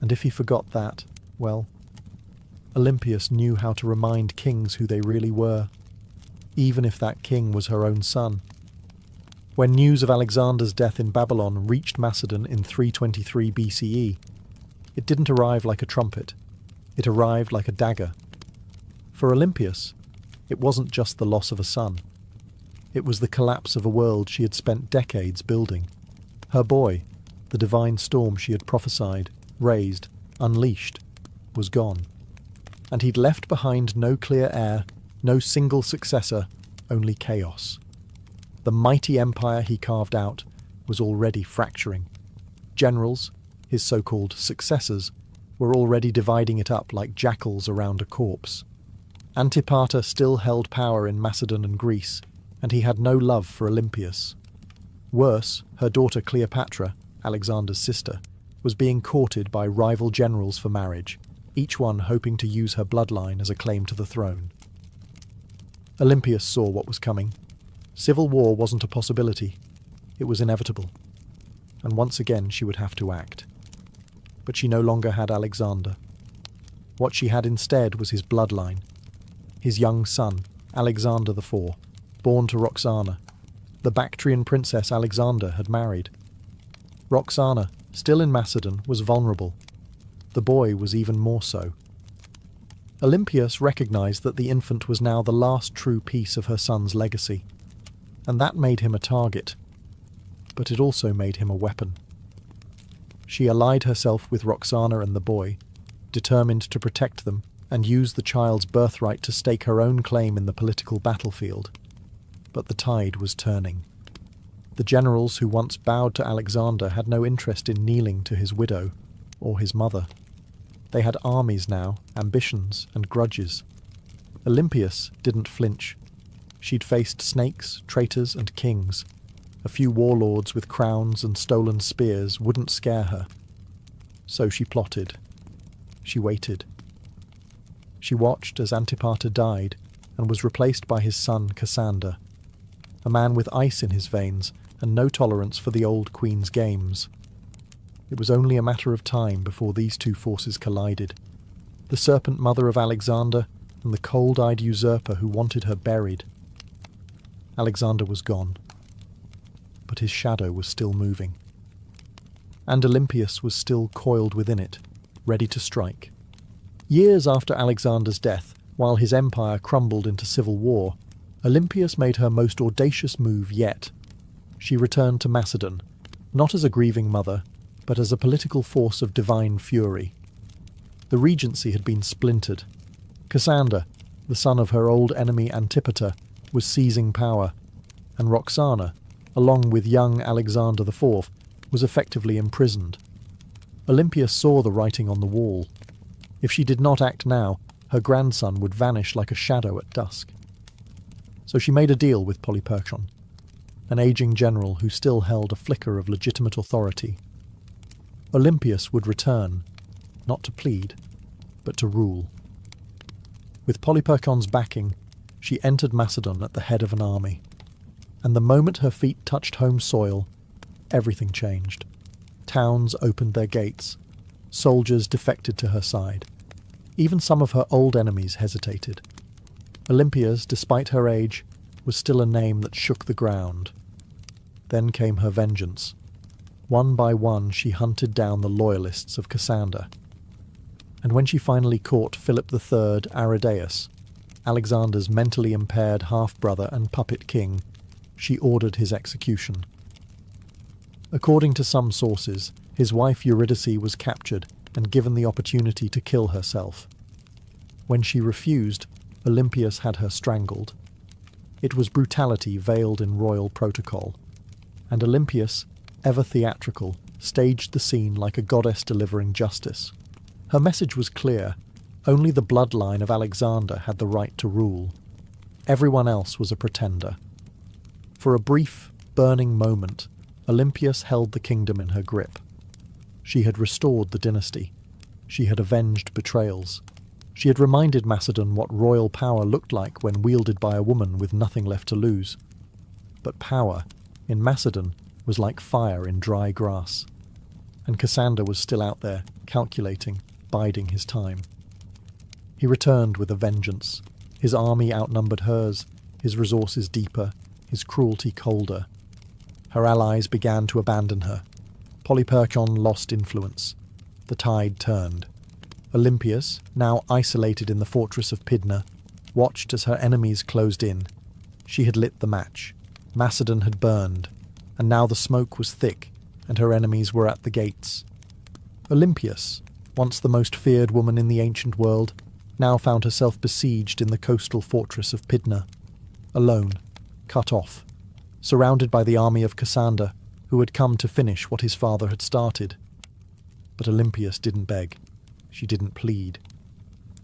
And if he forgot that, well, Olympias knew how to remind kings who they really were, even if that king was her own son. When news of Alexander's death in Babylon reached Macedon in 323 BCE, it didn't arrive like a trumpet, it arrived like a dagger. For Olympias, it wasn't just the loss of a son. It was the collapse of a world she had spent decades building. Her boy, the divine storm she had prophesied, raised, unleashed, was gone. And he'd left behind no clear heir, no single successor, only chaos. The mighty empire he carved out was already fracturing. Generals, his so-called successors, were already dividing it up like jackals around a corpse. Antipater still held power in Macedon and Greece, and he had no love for Olympias. Worse, her daughter Cleopatra, Alexander's sister, was being courted by rival generals for marriage, each one hoping to use her bloodline as a claim to the throne. Olympias saw what was coming. Civil war wasn't a possibility. It was inevitable. And once again she would have to act. But she no longer had Alexander. What she had instead was his bloodline. His young son, Alexander IV, born to Roxana, the Bactrian princess Alexander had married. Roxana, still in Macedon, was vulnerable. The boy was even more so. Olympias recognized that the infant was now the last true piece of her son's legacy, and that made him a target, but it also made him a weapon. She allied herself with Roxana and the boy, determined to protect them and use the child's birthright to stake her own claim in the political battlefield. But the tide was turning. The generals who once bowed to Alexander had no interest in kneeling to his widow or his mother. They had armies now, ambitions and grudges. Olympias didn't flinch. She'd faced snakes, traitors and kings. A few warlords with crowns and stolen spears wouldn't scare her. So she plotted. She waited. She watched as Antipater died and was replaced by his son Cassander, a man with ice in his veins and no tolerance for the old queen's games. It was only a matter of time before these two forces collided. The serpent mother of Alexander and the cold-eyed usurper who wanted her buried. Alexander was gone, but his shadow was still moving. And Olympias was still coiled within it, ready to strike. Years after Alexander's death, while his empire crumbled into civil war, Olympias made her most audacious move yet. She returned to Macedon, not as a grieving mother, but as a political force of divine fury. The regency had been splintered. Cassander, the son of her old enemy Antipater, was seizing power, and Roxana, along with young Alexander IV, was effectively imprisoned. Olympias saw the writing on the wall. If she did not act now, her grandson would vanish like a shadow at dusk. So she made a deal with Polyperchon, an aging general who still held a flicker of legitimate authority. Olympias would return, not to plead, but to rule. With Polyperchon's backing, she entered Macedon at the head of an army, and the moment her feet touched home soil, everything changed. Towns opened their gates. Soldiers defected to her side. Even some of her old enemies hesitated. Olympias, despite her age, was still a name that shook the ground. Then came her vengeance. One by one she hunted down the loyalists of Cassander. And when she finally caught Philip III Aridaeus, Alexander's mentally impaired half-brother and puppet king, she ordered his execution. According to some sources, his wife Eurydice was captured and given the opportunity to kill herself. When she refused, Olympias had her strangled. It was brutality veiled in royal protocol, and Olympias, ever theatrical, staged the scene like a goddess delivering justice. Her message was clear: only the bloodline of Alexander had the right to rule. Everyone else was a pretender. For a brief, burning moment, Olympias held the kingdom in her grip. She had restored the dynasty. She had avenged betrayals. She had reminded Macedon what royal power looked like when wielded by a woman with nothing left to lose. But power, in Macedon, was like fire in dry grass. And Cassander was still out there, calculating, biding his time. He returned with a vengeance. His army outnumbered hers, his resources deeper, his cruelty colder. Her allies began to abandon her. Polyperchon lost influence. The tide turned. Olympias, now isolated in the fortress of Pydna, watched as her enemies closed in. She had lit the match. Macedon had burned, and now the smoke was thick, and her enemies were at the gates. Olympias, once the most feared woman in the ancient world, now found herself besieged in the coastal fortress of Pydna, alone, cut off, surrounded by the army of Cassander, who had come to finish what his father had started. But Olympias didn't beg. She didn't plead.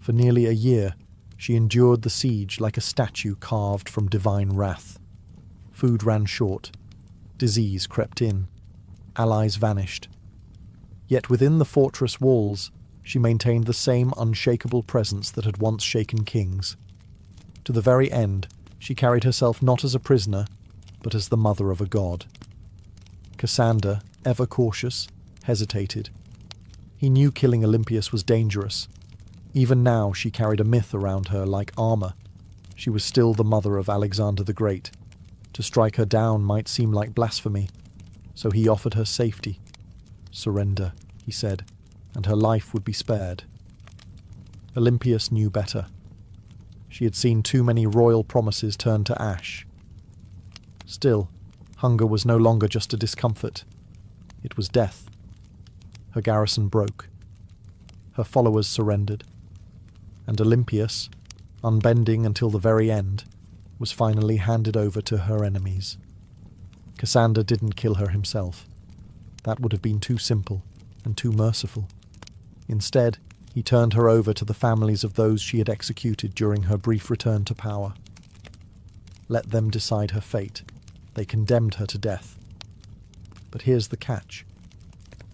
For nearly a year, she endured the siege like a statue carved from divine wrath. Food ran short. Disease crept in. Allies vanished. Yet within the fortress walls, she maintained the same unshakable presence that had once shaken kings. To the very end, she carried herself not as a prisoner, but as the mother of a god. Cassander, ever cautious, hesitated. He knew killing Olympias was dangerous. Even now she carried a myth around her like armor. She was still the mother of Alexander the Great. To strike her down might seem like blasphemy, so he offered her safety. Surrender, he said, and her life would be spared. Olympias knew better. She had seen too many royal promises turn to ash. Still, hunger was no longer just a discomfort. It was death. Her garrison broke. Her followers surrendered. And Olympias, unbending until the very end, was finally handed over to her enemies. Cassander didn't kill her himself. That would have been too simple and too merciful. Instead, he turned her over to the families of those she had executed during her brief return to power. Let them decide her fate. They condemned her to death. But here's the catch.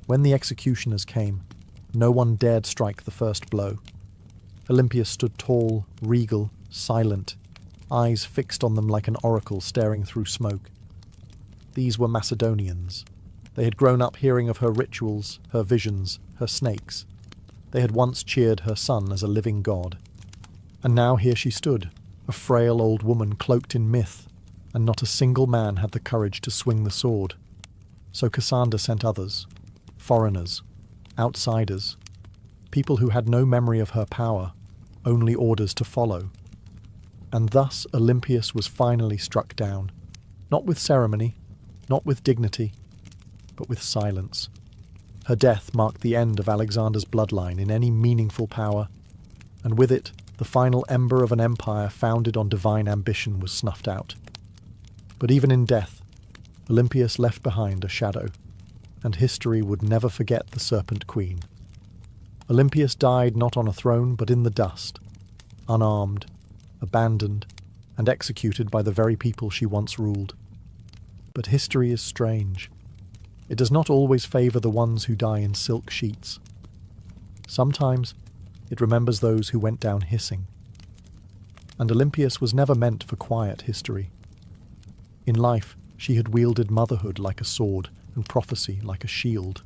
When the executioners came, no one dared strike the first blow. Olympias stood tall, regal, silent, eyes fixed on them like an oracle staring through smoke. These were Macedonians. They had grown up hearing of her rituals, her visions, her snakes. They had once cheered her son as a living god. And now here she stood, a frail old woman cloaked in myth, and not a single man had the courage to swing the sword. So Cassander sent others, foreigners, outsiders, people who had no memory of her power, only orders to follow. And thus Olympias was finally struck down, not with ceremony, not with dignity, but with silence. Her death marked the end of Alexander's bloodline in any meaningful power, and with it, the final ember of an empire founded on divine ambition was snuffed out. But even in death, Olympias left behind a shadow, and history would never forget the Serpent Queen. Olympias died not on a throne, but in the dust, unarmed, abandoned, and executed by the very people she once ruled. But history is strange. It does not always favour the ones who die in silk sheets. Sometimes it remembers those who went down hissing. And Olympias was never meant for quiet history. In life, she had wielded motherhood like a sword and prophecy like a shield.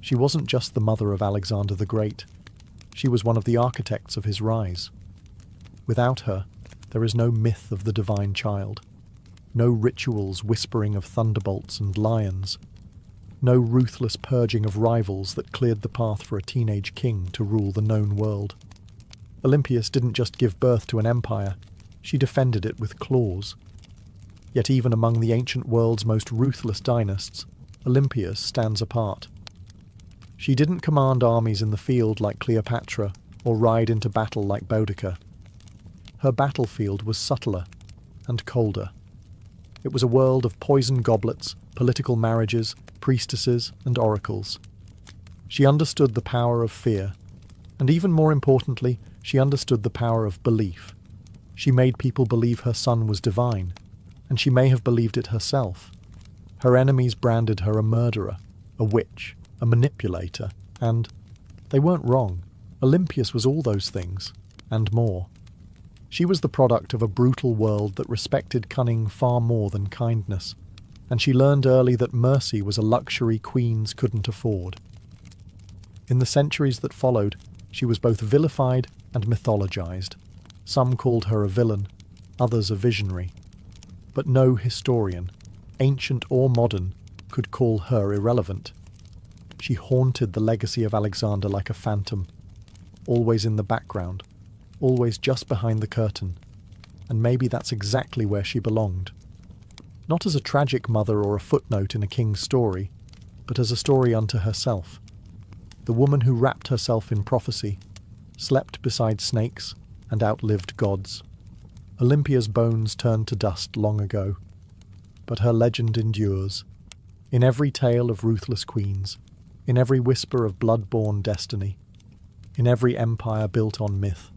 She wasn't just the mother of Alexander the Great. She was one of the architects of his rise. Without her, there is no myth of the divine child, no rituals whispering of thunderbolts and lions, no ruthless purging of rivals that cleared the path for a teenage king to rule the known world. Olympias didn't just give birth to an empire, she defended it with claws. Yet even among the ancient world's most ruthless dynasts, Olympias stands apart. She didn't command armies in the field like Cleopatra, or ride into battle like Boudicca. Her battlefield was subtler and colder. It was a world of poison goblets, political marriages, priestesses, and oracles. She understood the power of fear, and even more importantly, she understood the power of belief. She made people believe her son was divine, and she may have believed it herself. Her enemies branded her a murderer, a witch, a manipulator, and they weren't wrong. Olympias was all those things, and more. She was the product of a brutal world that respected cunning far more than kindness, and she learned early that mercy was a luxury queens couldn't afford. In the centuries that followed, she was both vilified and mythologized. Some called her a villain, others a visionary. But no historian, ancient or modern, could call her irrelevant. She haunted the legacy of Alexander like a phantom, always in the background, always just behind the curtain, and maybe that's exactly where she belonged. Not as a tragic mother or a footnote in a king's story, but as a story unto herself. The woman who wrapped herself in prophecy, slept beside snakes, and outlived gods. Olympia's bones turned to dust long ago, but her legend endures. In every tale of ruthless queens, in every whisper of blood-born destiny, in every empire built on myth,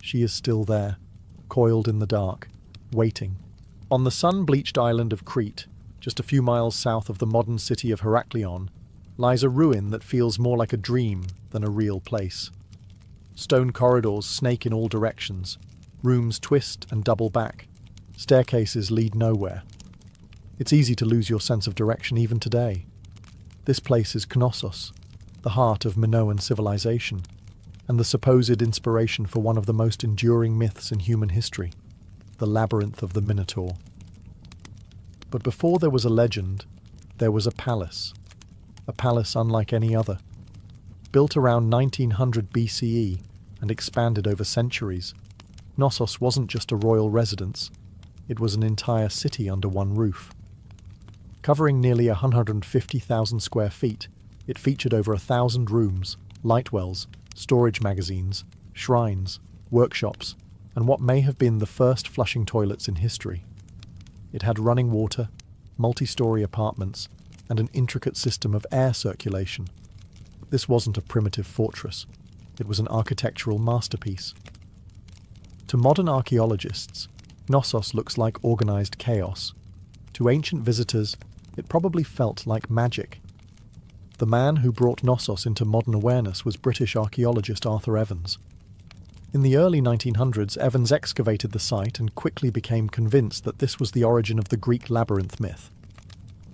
she is still there, coiled in the dark, waiting. On the sun-bleached island of Crete, just a few miles south of the modern city of Heraklion, lies a ruin that feels more like a dream than a real place. Stone corridors snake in all directions, rooms twist and double back, staircases lead nowhere. It's easy to lose your sense of direction even today. This place is Knossos, the heart of Minoan civilization, and the supposed inspiration for one of the most enduring myths in human history, the labyrinth of the Minotaur. But before there was a legend, there was a palace unlike any other. Built around 1900 BCE and expanded over centuries, Knossos wasn't just a royal residence, it was an entire city under one roof. Covering nearly 150,000 square feet, it featured over 1,000 rooms, light wells, storage magazines, shrines, workshops, and what may have been the first flushing toilets in history. It had running water, multi-story apartments, and an intricate system of air circulation. This wasn't a primitive fortress. It was an architectural masterpiece. To modern archaeologists, Knossos looks like organized chaos. To ancient visitors, it probably felt like magic. The man who brought Knossos into modern awareness was British archaeologist Arthur Evans. In the early 1900s, Evans excavated the site and quickly became convinced that this was the origin of the Greek labyrinth myth.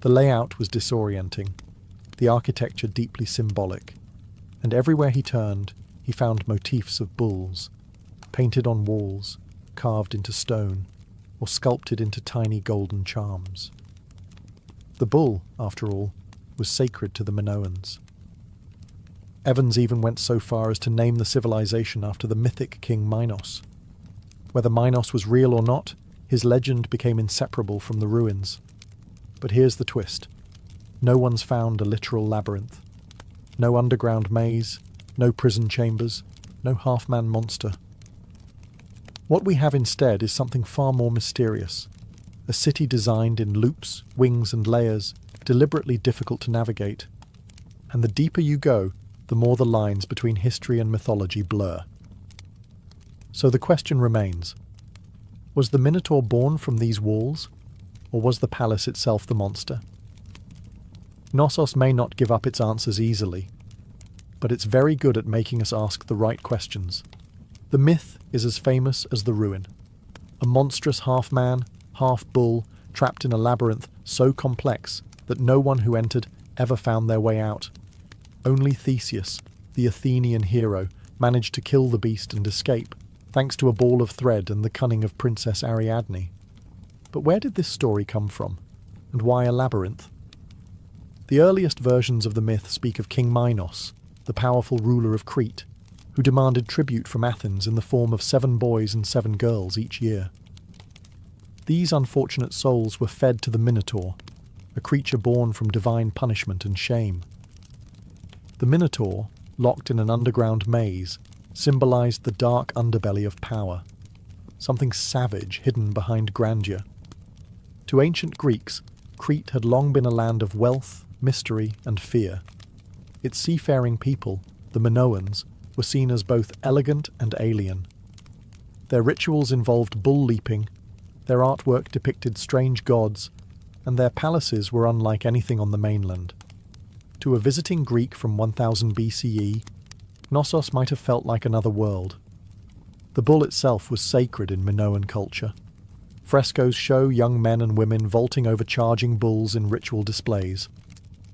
The layout was disorienting, the architecture deeply symbolic, and everywhere he turned, he found motifs of bulls, painted on walls, carved into stone, or sculpted into tiny golden charms. The bull, after all, was sacred to the Minoans. Evans even went so far as to name the civilization after the mythic king Minos. Whether Minos was real or not, his legend became inseparable from the ruins. But here's the twist. No one's found a literal labyrinth. No underground maze, no prison chambers, no half-man monster. What we have instead is something far more mysterious. A city designed in loops, wings and layers, deliberately difficult to navigate. And the deeper you go, the more the lines between history and mythology blur. So the question remains, was the Minotaur born from these walls, or was the palace itself the monster? Knossos may not give up its answers easily, but it's very good at making us ask the right questions. The myth is as famous as the ruin. A monstrous half-man, half-bull, trapped in a labyrinth so complex that no one who entered ever found their way out. Only Theseus, the Athenian hero, managed to kill the beast and escape, thanks to a ball of thread and the cunning of Princess Ariadne. But where did this story come from? And why a labyrinth? The earliest versions of the myth speak of King Minos, the powerful ruler of Crete, who demanded tribute from Athens in the form of 7 boys and 7 girls each year. These unfortunate souls were fed to the Minotaur, a creature born from divine punishment and shame. The Minotaur, locked in an underground maze, symbolized the dark underbelly of power, something savage hidden behind grandeur. To ancient Greeks, Crete had long been a land of wealth, mystery, and fear. Its seafaring people, the Minoans, were seen as both elegant and alien. Their rituals involved bull leaping, their artwork depicted strange gods, and their palaces were unlike anything on the mainland. To a visiting Greek from 1000 BCE, Knossos might have felt like another world. The bull itself was sacred in Minoan culture. Frescoes show young men and women vaulting over charging bulls in ritual displays.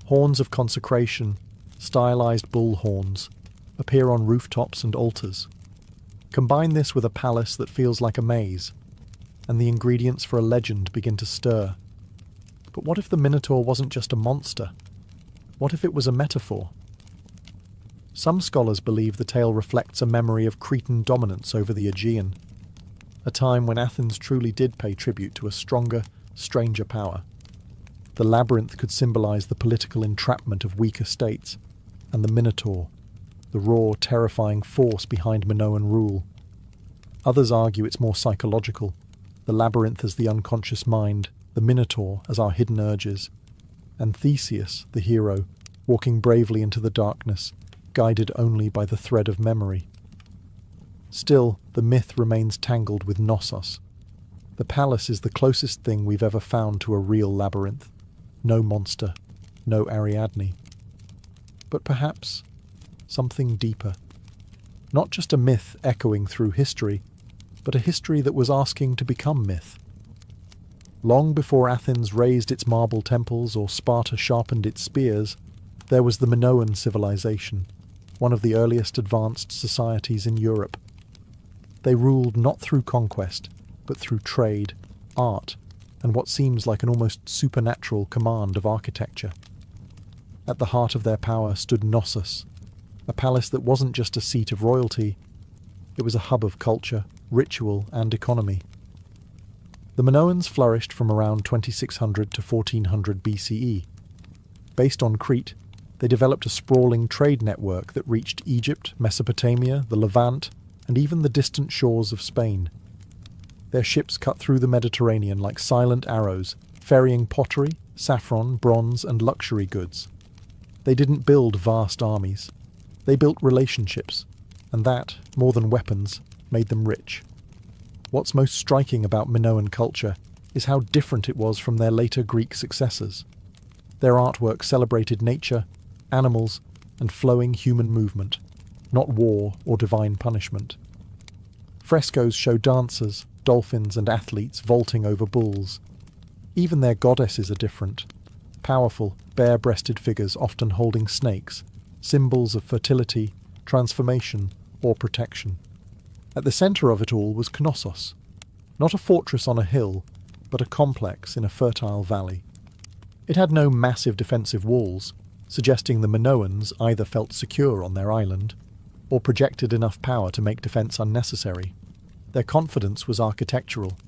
Horns of consecration, stylized bull horns, appear on rooftops and altars. Combine this with a palace that feels like a maze, and the ingredients for a legend begin to stir. But But what if the Minotaur wasn't just a monster? What if it was a metaphor? Some scholars believe the tale reflects a memory of Cretan dominance over the Aegean, a time when Athens truly did pay tribute to a stronger, stranger power. The labyrinth could symbolize the political entrapment of weaker states, and the Minotaur, the raw, terrifying force behind Minoan rule. Others argue it's more psychological, the labyrinth as the unconscious mind, the Minotaur as our hidden urges, and Theseus, the hero, walking bravely into the darkness, guided only by the thread of memory. Still, the myth remains tangled with Knossos. The palace is the closest thing we've ever found to a real labyrinth. No monster, no Ariadne. But perhaps something deeper. Not just a myth echoing through history, but a history that was asking to become myth. Long before Athens raised its marble temples or Sparta sharpened its spears, there was the Minoan civilization, one of the earliest advanced societies in Europe. They ruled not through conquest, but through trade, art, and what seems like an almost supernatural command of architecture. At the heart of their power stood Knossos, a palace that wasn't just a seat of royalty, it was a hub of culture, ritual, and economy. The Minoans flourished from around 2600 to 1400 BCE. Based on Crete, they developed a sprawling trade network that reached Egypt, Mesopotamia, the Levant, and even the distant shores of Spain. Their ships cut through the Mediterranean like silent arrows, ferrying pottery, saffron, bronze, and luxury goods. They didn't build vast armies. They built relationships, and that, more than weapons, made them rich. What's most striking about Minoan culture is how different it was from their later Greek successors. Their artwork celebrated nature, animals, and flowing human movement, not war or divine punishment. Frescoes show dancers, dolphins, and athletes vaulting over bulls. Even their goddesses are different. Powerful, bare-breasted figures often holding snakes, symbols of fertility, transformation, or protection. At the centre of it all was Knossos, not a fortress on a hill, but a complex in a fertile valley. It had no massive defensive walls, suggesting the Minoans either felt secure on their island, or projected enough power to make defence unnecessary. Their confidence was architectural.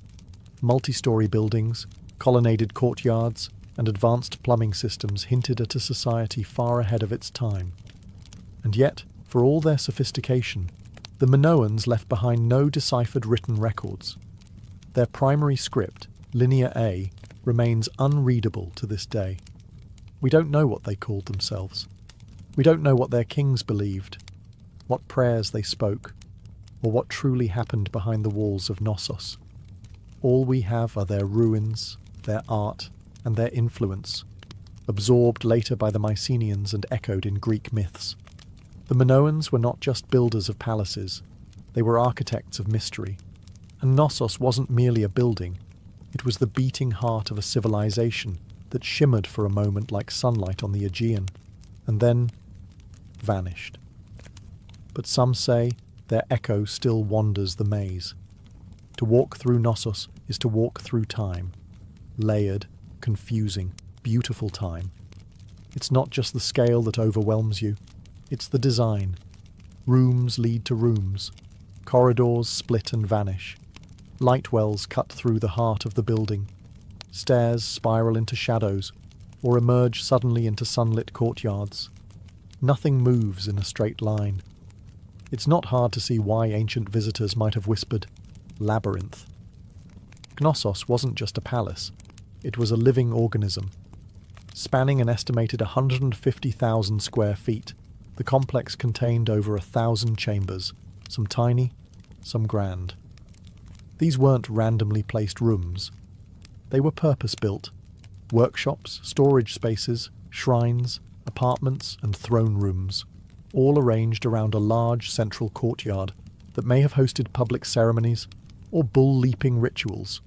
Multi-storey buildings, colonnaded courtyards, and advanced plumbing systems hinted at a society far ahead of its time. And yet, for all their sophistication, the Minoans left behind no deciphered written records. Their primary script, Linear A, remains unreadable to this day. We don't know what they called themselves. We don't know what their kings believed, what prayers they spoke, or what truly happened behind the walls of Knossos. All we have are their ruins, their art, and their influence, absorbed later by the Mycenaeans and echoed in Greek myths. The Minoans were not just builders of palaces, they were architects of mystery. And Knossos wasn't merely a building, it was the beating heart of a civilization that shimmered for a moment like sunlight on the Aegean, and then vanished. But some say their echo still wanders the maze. To walk through Knossos is to walk through time, layered, confusing, beautiful time. It's not just the scale that overwhelms you, it's the design. Rooms lead to rooms, corridors split and vanish, light wells cut through the heart of the building, stairs spiral into shadows, or emerge suddenly into sunlit courtyards. Nothing moves in a straight line. It's not hard to see why ancient visitors might have whispered, labyrinth. Knossos wasn't just a palace, it was a living organism. Spanning an estimated 150,000 square feet, the complex contained over 1,000 chambers, some tiny, some grand. These weren't randomly placed rooms. They were purpose-built. Workshops, storage spaces, shrines, apartments, and throne rooms, all arranged around a large central courtyard that may have hosted public ceremonies or bull-leaping rituals.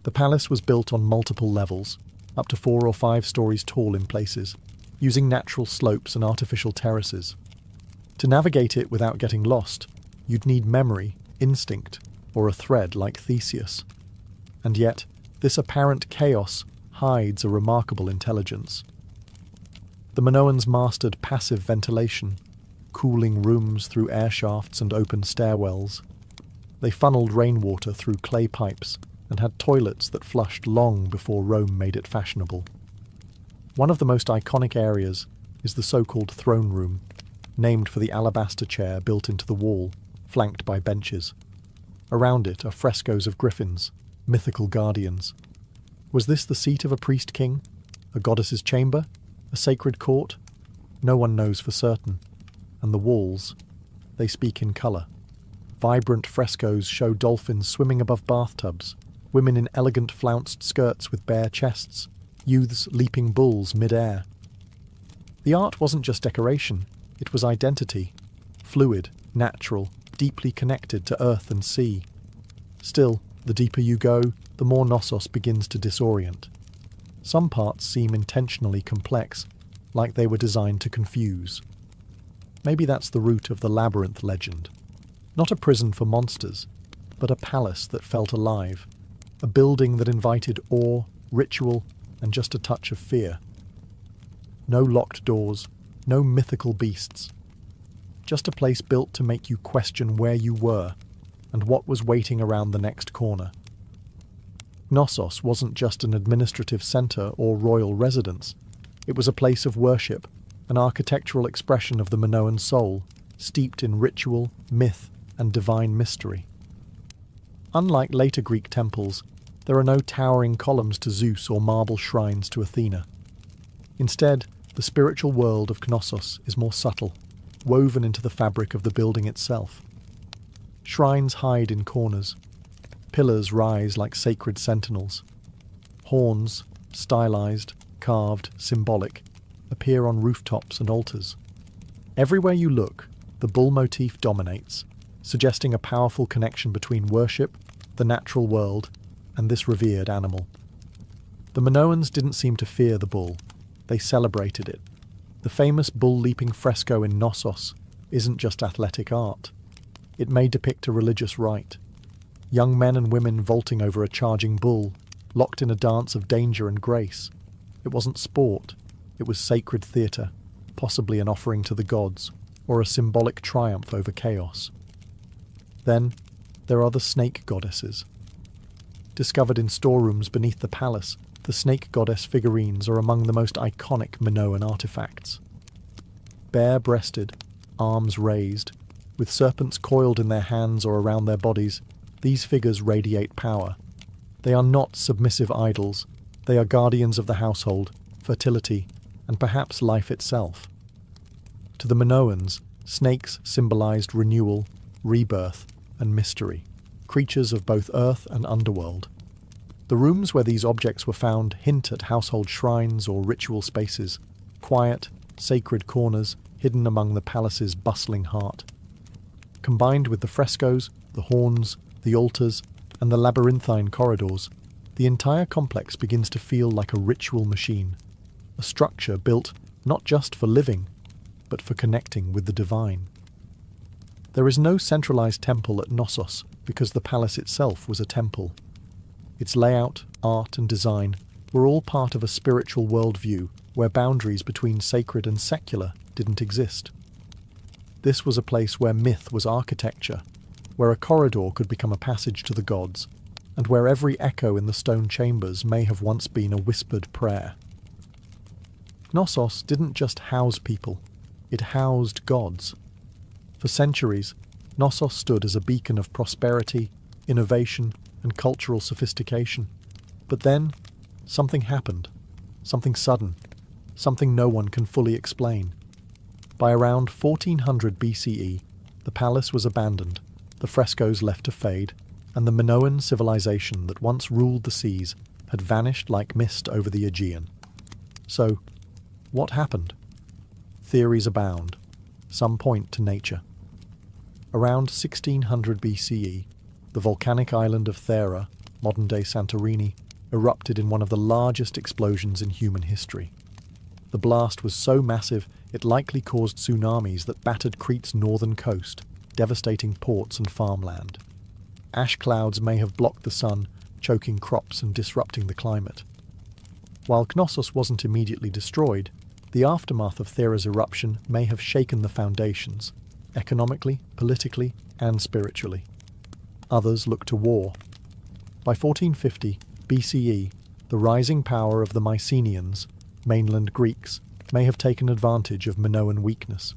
The palace was built on multiple levels, up to 4 or 5 stories tall in places, using natural slopes and artificial terraces. To navigate it without getting lost, you'd need memory, instinct, or a thread like Theseus. And yet, this apparent chaos hides a remarkable intelligence. The Minoans mastered passive ventilation, cooling rooms through air shafts and open stairwells. They funneled rainwater through clay pipes and had toilets that flushed long before Rome made it fashionable. One of the most iconic areas is the so-called throne room, named for the alabaster chair built into the wall, flanked by benches. Around it are frescoes of griffins, mythical guardians. Was this the seat of a priest-king? A goddess's chamber? A sacred court? No one knows for certain. And the walls, they speak in colour. Vibrant frescoes show dolphins swimming above bathtubs, women in elegant flounced skirts with bare chests, youths leaping bulls mid-air. The art wasn't just decoration, it was identity. Fluid, natural, deeply connected to earth and sea. Still, the deeper you go, the more Knossos begins to disorient. Some parts seem intentionally complex, like they were designed to confuse. Maybe that's the root of the labyrinth legend. Not a prison for monsters, but a palace that felt alive. A building that invited awe, ritual, and just a touch of fear. No locked doors, no mythical beasts. Just a place built to make you question where you were and what was waiting around the next corner. Knossos wasn't just an administrative centre or royal residence. It was a place of worship, an architectural expression of the Minoan soul, steeped in ritual, myth, and divine mystery. Unlike later Greek temples, there are no towering columns to Zeus or marble shrines to Athena. Instead, the spiritual world of Knossos is more subtle, woven into the fabric of the building itself. Shrines hide in corners. Pillars rise like sacred sentinels. Horns, stylized, carved, symbolic, appear on rooftops and altars. Everywhere you look, the bull motif dominates, suggesting a powerful connection between worship, the natural world, and this revered animal. The Minoans didn't seem to fear the bull. They celebrated it. The famous bull-leaping fresco in Knossos isn't just athletic art. It may depict a religious rite. Young men and women vaulting over a charging bull, locked in a dance of danger and grace. It wasn't sport. It was sacred theatre, possibly an offering to the gods, or a symbolic triumph over chaos. Then, there are the snake goddesses. Discovered in storerooms beneath the palace, the snake goddess figurines are among the most iconic Minoan artifacts. Bare-breasted, arms raised, with serpents coiled in their hands or around their bodies, these figures radiate power. They are not submissive idols. They are guardians of the household, fertility, and perhaps life itself. To the Minoans, snakes symbolized renewal, rebirth, and mystery, creatures of both earth and underworld. The rooms where these objects were found hint at household shrines or ritual spaces, quiet, sacred corners hidden among the palace's bustling heart. Combined with the frescoes, the horns, the altars, and the labyrinthine corridors, the entire complex begins to feel like a ritual machine, a structure built not just for living, but for connecting with the divine. There is no centralized temple at Knossos because the palace itself was a temple. Its layout, art, and design were all part of a spiritual worldview where boundaries between sacred and secular didn't exist. This was a place where myth was architecture, where a corridor could become a passage to the gods, and where every echo in the stone chambers may have once been a whispered prayer. Knossos didn't just house people, it housed gods. For centuries, Knossos stood as a beacon of prosperity, innovation, and cultural sophistication. But then, something happened. Something sudden. Something no one can fully explain. By around 1400 BCE, the palace was abandoned, the frescoes left to fade, and the Minoan civilization that once ruled the seas had vanished like mist over the Aegean. So, what happened? Theories abound. Some point to nature. Around 1600 BCE, the volcanic island of Thera, modern-day Santorini, erupted in one of the largest explosions in human history. The blast was so massive it likely caused tsunamis that battered Crete's northern coast, devastating ports and farmland. Ash clouds may have blocked the sun, choking crops and disrupting the climate. While Knossos wasn't immediately destroyed, the aftermath of Thera's eruption may have shaken the foundations, economically, politically, and spiritually. Others look to war. By 1450 BCE, the rising power of the Mycenaeans, mainland Greeks, may have taken advantage of Minoan weakness.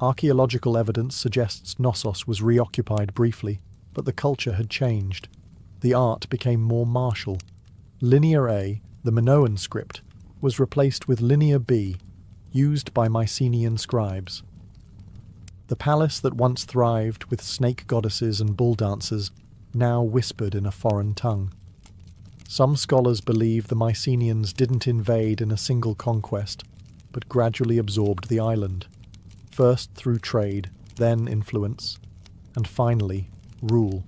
Archaeological evidence suggests Knossos was reoccupied briefly, but the culture had changed. The art became more martial. Linear A, the Minoan script, was replaced with Linear B, used by Mycenaean scribes. The palace that once thrived with snake goddesses and bull dancers now whispered in a foreign tongue. Some scholars believe the Mycenaeans didn't invade in a single conquest, but gradually absorbed the island, first through trade, then influence, and finally rule.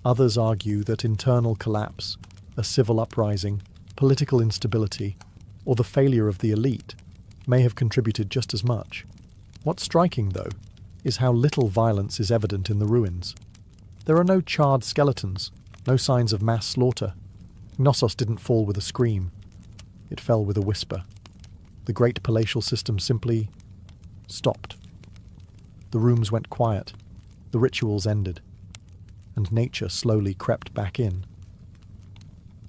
Others argue that internal collapse, a civil uprising, political instability, or the failure of the elite may have contributed just as much. What's striking, though, is how little violence is evident in the ruins. There are no charred skeletons, no signs of mass slaughter. Knossos didn't fall with a scream. It fell with a whisper. The great palatial system simply stopped. The rooms went quiet, the rituals ended, and nature slowly crept back in.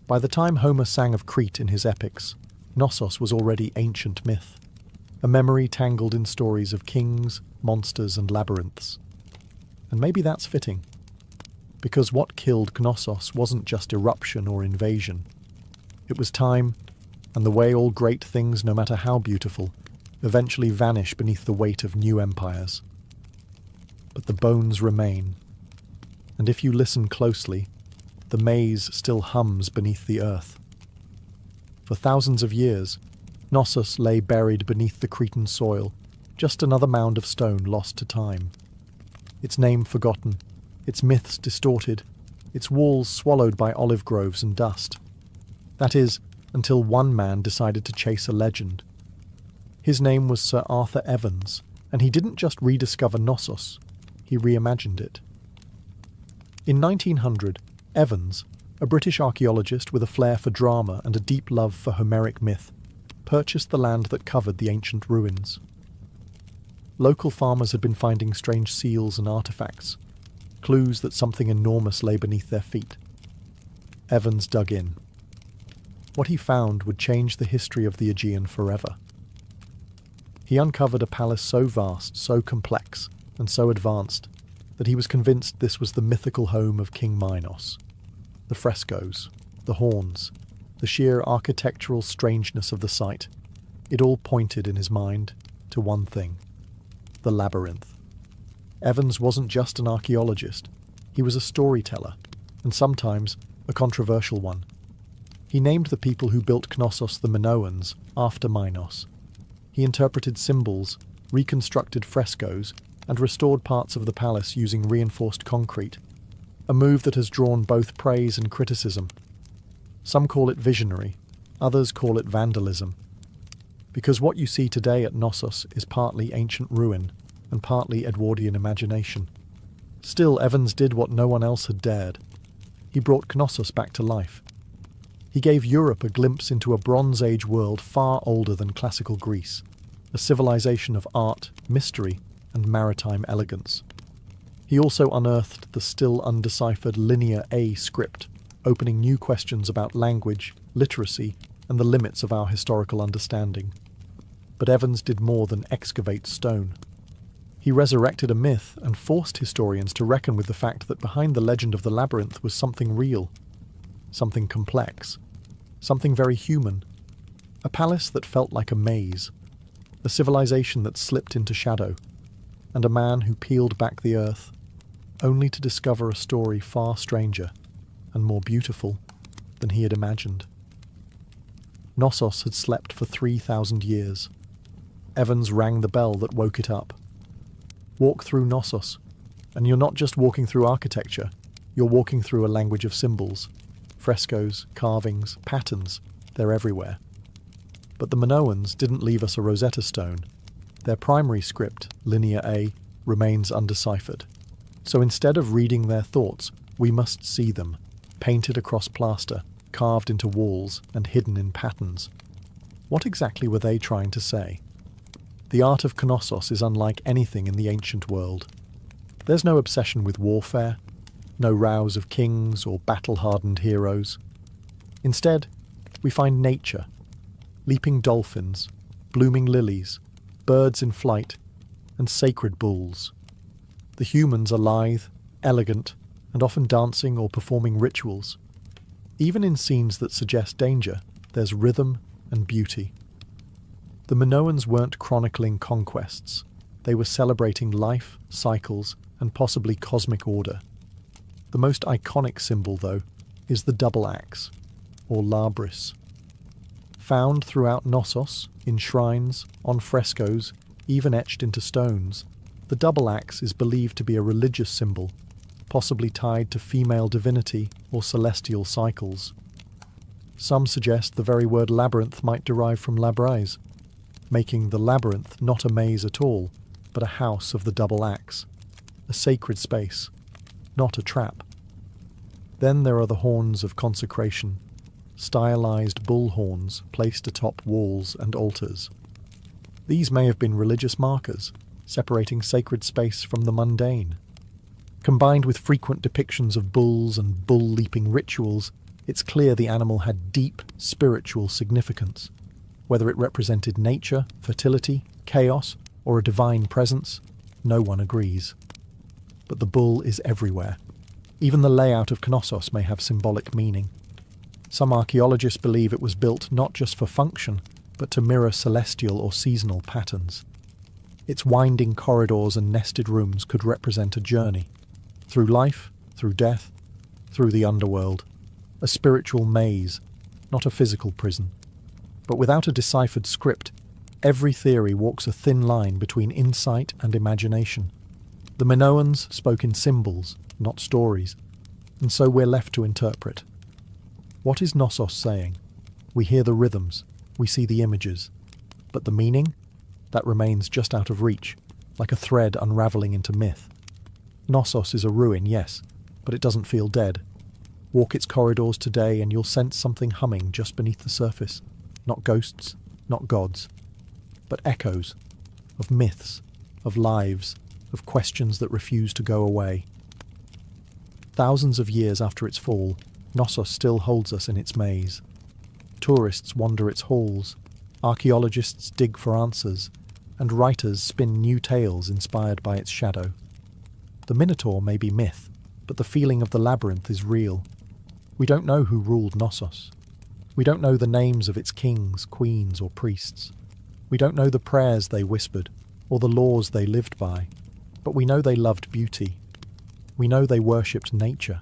By the time Homer sang of Crete in his epics, Knossos was already ancient myth, a memory tangled in stories of kings, monsters, and labyrinths. And maybe that's fitting, because what killed Knossos wasn't just eruption or invasion. It was time, and the way all great things, no matter how beautiful, eventually vanish beneath the weight of new empires. But the bones remain, and if you listen closely, the maze still hums beneath the earth. For thousands of years, Knossos lay buried beneath the Cretan soil, just another mound of stone lost to time. Its name forgotten, its myths distorted, its walls swallowed by olive groves and dust. That is, until one man decided to chase a legend. His name was Sir Arthur Evans, and he didn't just rediscover Knossos, he reimagined it. In 1900, Evans, a British archaeologist with a flair for drama and a deep love for Homeric myth, purchased the land that covered the ancient ruins. Local farmers had been finding strange seals and artifacts, clues that something enormous lay beneath their feet. Evans dug in. What he found would change the history of the Aegean forever. He uncovered a palace so vast, so complex, and so advanced that he was convinced this was the mythical home of King Minos. The frescoes, the horns, the sheer architectural strangeness of the site, it all pointed in his mind to one thing: the labyrinth. Evans wasn't just an archaeologist, he was a storyteller, and sometimes a controversial one. He named the people who built Knossos the Minoans after Minos. He interpreted symbols, reconstructed frescoes, and restored parts of the palace using reinforced concrete, a move that has drawn both praise and criticism. Some call it visionary, others call it vandalism. Because what you see today at Knossos is partly ancient ruin and partly Edwardian imagination. Still, Evans did what no one else had dared. He brought Knossos back to life. He gave Europe a glimpse into a Bronze Age world far older than classical Greece, a civilization of art, mystery, and maritime elegance. He also unearthed the still undeciphered Linear A script, opening new questions about language, literacy, and the limits of our historical understanding. But Evans did more than excavate stone. He resurrected a myth and forced historians to reckon with the fact that behind the legend of the labyrinth was something real, something complex, something very human. A palace that felt like a maze, a civilization that slipped into shadow, and a man who peeled back the earth, only to discover a story far stranger and more beautiful than he had imagined. Knossos had slept for 3,000 years. Evans rang the bell that woke it up. Walk through Knossos, and you're not just walking through architecture, you're walking through a language of symbols. Frescoes, carvings, patterns, they're everywhere. But the Minoans didn't leave us a Rosetta Stone. Their primary script, Linear A, remains undeciphered. So instead of reading their thoughts, we must see them, painted across plaster, carved into walls and hidden in patterns. What exactly were they trying to say? The art of Knossos is unlike anything in the ancient world. There's no obsession with warfare, no rows of kings or battle-hardened heroes. Instead, we find nature, leaping dolphins, blooming lilies, birds in flight, and sacred bulls. The humans are lithe, elegant, and often dancing or performing rituals. Even in scenes that suggest danger, there's rhythm and beauty. The Minoans weren't chronicling conquests. They were celebrating life, cycles, and possibly cosmic order. The most iconic symbol, though, is the double axe, or labris. Found throughout Knossos, in shrines, on frescoes, even etched into stones, the double axe is believed to be a religious symbol, possibly tied to female divinity or celestial cycles. Some suggest the very word labyrinth might derive from labrise, making the labyrinth not a maze at all, but a house of the double axe, a sacred space, not a trap. Then there are the horns of consecration, stylized bull horns placed atop walls and altars. These may have been religious markers, separating sacred space from the mundane. Combined with frequent depictions of bulls and bull-leaping rituals, it's clear the animal had deep spiritual significance. Whether it represented nature, fertility, chaos, or a divine presence, no one agrees. But the bull is everywhere. Even the layout of Knossos may have symbolic meaning. Some archaeologists believe it was built not just for function, but to mirror celestial or seasonal patterns. Its winding corridors and nested rooms could represent a journey. Through life, through death, through the underworld. A spiritual maze, not a physical prison. But without a deciphered script, every theory walks a thin line between insight and imagination. The Minoans spoke in symbols, not stories, and so we're left to interpret. What is Knossos saying? We hear the rhythms, we see the images, but the meaning? That remains just out of reach, like a thread unravelling into myth. Knossos is a ruin, yes, but it doesn't feel dead. Walk its corridors today and you'll sense something humming just beneath the surface. Not ghosts, not gods, but echoes of myths, of lives, of questions that refuse to go away. Thousands of years after its fall, Knossos still holds us in its maze. Tourists wander its halls, archaeologists dig for answers, and writers spin new tales inspired by its shadow. The Minotaur may be myth, but the feeling of the labyrinth is real. We don't know who ruled Knossos. We don't know the names of its kings, queens, or priests. We don't know the prayers they whispered, or the laws they lived by, but we know they loved beauty. We know they worshipped nature.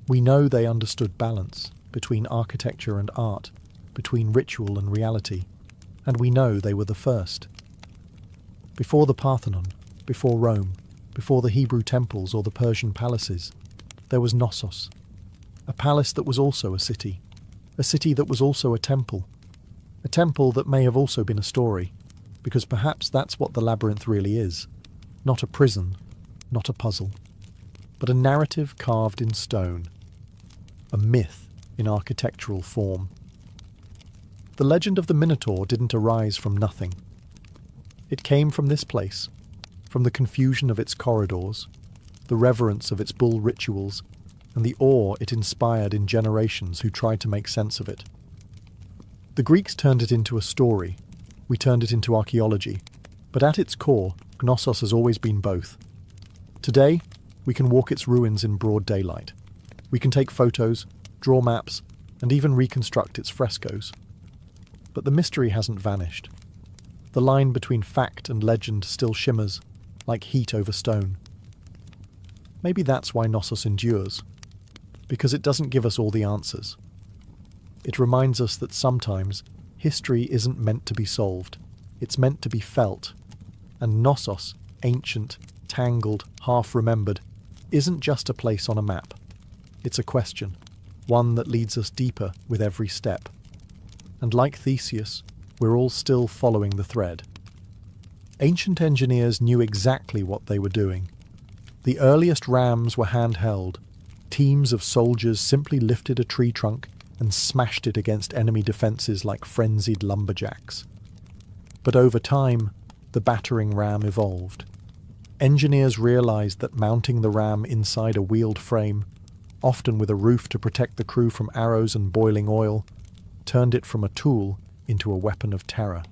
We know they understood balance between architecture and art, between ritual and reality, and we know they were the first. Before the Parthenon, before Rome, before the Hebrew temples or the Persian palaces, there was Knossos, a palace that was also a city that was also a temple that may have also been a story, because perhaps that's what the labyrinth really is, not a prison, not a puzzle, but a narrative carved in stone, a myth in architectural form. The legend of the Minotaur didn't arise from nothing. It came from this place, from the confusion of its corridors, the reverence of its bull rituals, and the awe it inspired in generations who tried to make sense of it. The Greeks turned it into a story, we turned it into archaeology, but at its core, Knossos has always been both. Today, we can walk its ruins in broad daylight. We can take photos, draw maps, and even reconstruct its frescoes. But the mystery hasn't vanished. The line between fact and legend still shimmers, like heat over stone. Maybe that's why Knossos endures, because it doesn't give us all the answers. It reminds us that sometimes history isn't meant to be solved, it's meant to be felt. And Knossos, ancient, tangled, half-remembered, isn't just a place on a map. It's a question, one that leads us deeper with every step. And like Theseus, we're all still following the thread. Ancient engineers knew exactly what they were doing. The earliest rams were handheld. Teams of soldiers simply lifted a tree trunk and smashed it against enemy defences like frenzied lumberjacks. But over time, the battering ram evolved. Engineers realised that mounting the ram inside a wheeled frame, often with a roof to protect the crew from arrows and boiling oil, turned it from a tool into a weapon of terror.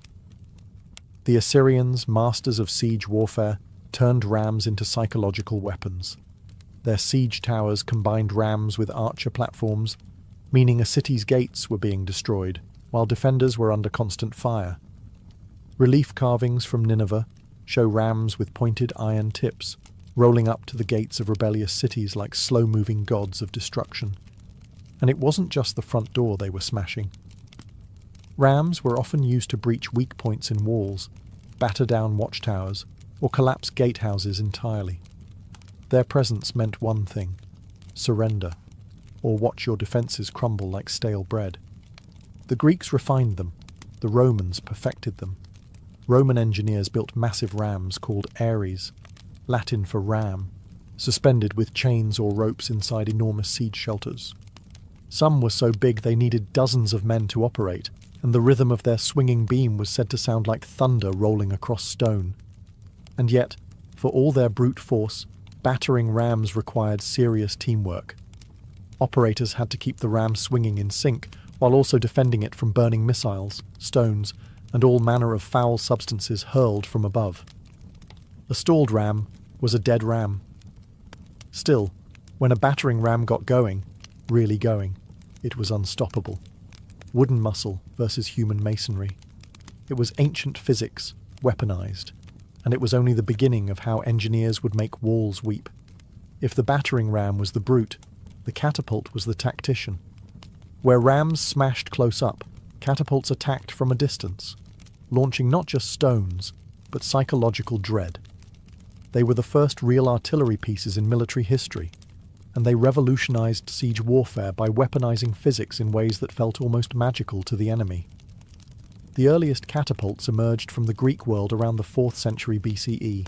The Assyrians, masters of siege warfare, turned rams into psychological weapons. Their siege towers combined rams with archer platforms, meaning a city's gates were being destroyed, while defenders were under constant fire. Relief carvings from Nineveh show rams with pointed iron tips, rolling up to the gates of rebellious cities like slow-moving gods of destruction. And it wasn't just the front door they were smashing. Rams were often used to breach weak points in walls, batter down watchtowers, or collapse gatehouses entirely. Their presence meant one thing: surrender, or watch your defences crumble like stale bread. The Greeks refined them, the Romans perfected them. Roman engineers built massive rams called ares, Latin for ram, suspended with chains or ropes inside enormous siege shelters. Some were so big they needed dozens of men to operate, and the rhythm of their swinging beam was said to sound like thunder rolling across stone. And yet, for all their brute force, battering rams required serious teamwork. Operators had to keep the ram swinging in sync, while also defending it from burning missiles, stones, and all manner of foul substances hurled from above. A stalled ram was a dead ram. Still, when a battering ram got going, really going, it was unstoppable. Wooden muscle versus human masonry. It was ancient physics, weaponized, and it was only the beginning of how engineers would make walls weep. If the battering ram was the brute, the catapult was the tactician. Where rams smashed close up, catapults attacked from a distance, launching not just stones, but psychological dread. They were the first real artillery pieces in military history, and they revolutionized siege warfare by weaponizing physics in ways that felt almost magical to the enemy. The earliest catapults emerged from the Greek world around the 4th century BCE,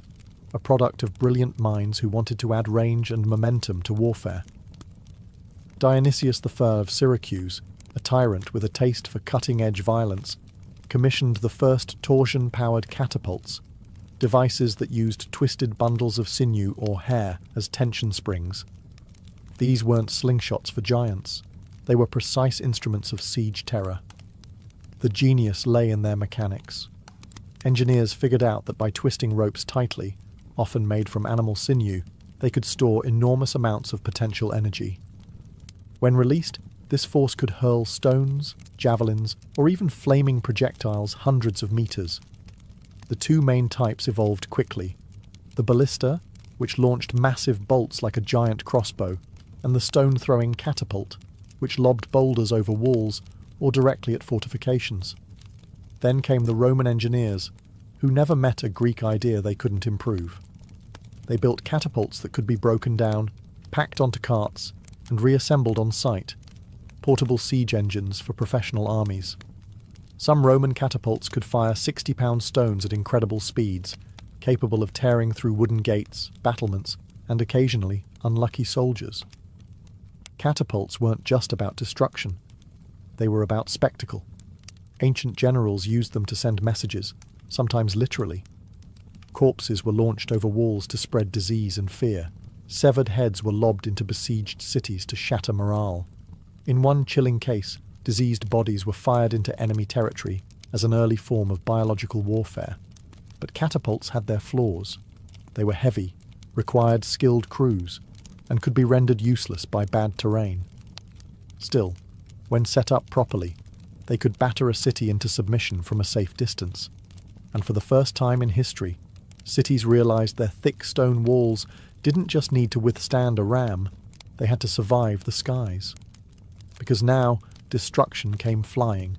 a product of brilliant minds who wanted to add range and momentum to warfare. Dionysius I of Syracuse, a tyrant with a taste for cutting-edge violence, commissioned the first torsion-powered catapults, devices that used twisted bundles of sinew or hair as tension springs. These weren't slingshots for giants. They were precise instruments of siege terror. The genius lay in their mechanics. Engineers figured out that by twisting ropes tightly, often made from animal sinew, they could store enormous amounts of potential energy. When released, this force could hurl stones, javelins, or even flaming projectiles hundreds of meters. The two main types evolved quickly: the ballista, which launched massive bolts like a giant crossbow, and the stone-throwing catapult, which lobbed boulders over walls or directly at fortifications. Then came the Roman engineers, who never met a Greek idea they couldn't improve. They built catapults that could be broken down, packed onto carts, and reassembled on site, portable siege engines for professional armies. Some Roman catapults could fire 60-pound stones at incredible speeds, capable of tearing through wooden gates, battlements, and occasionally unlucky soldiers. Catapults weren't just about destruction. They were about spectacle. Ancient generals used them to send messages, sometimes literally. Corpses were launched over walls to spread disease and fear. Severed heads were lobbed into besieged cities to shatter morale. In one chilling case, diseased bodies were fired into enemy territory as an early form of biological warfare. But catapults had their flaws. They were heavy, required skilled crews, and could be rendered useless by bad terrain. Still, when set up properly, they could batter a city into submission from a safe distance. And for the first time in history, cities realized their thick stone walls didn't just need to withstand a ram, they had to survive the skies. Because now, destruction came flying.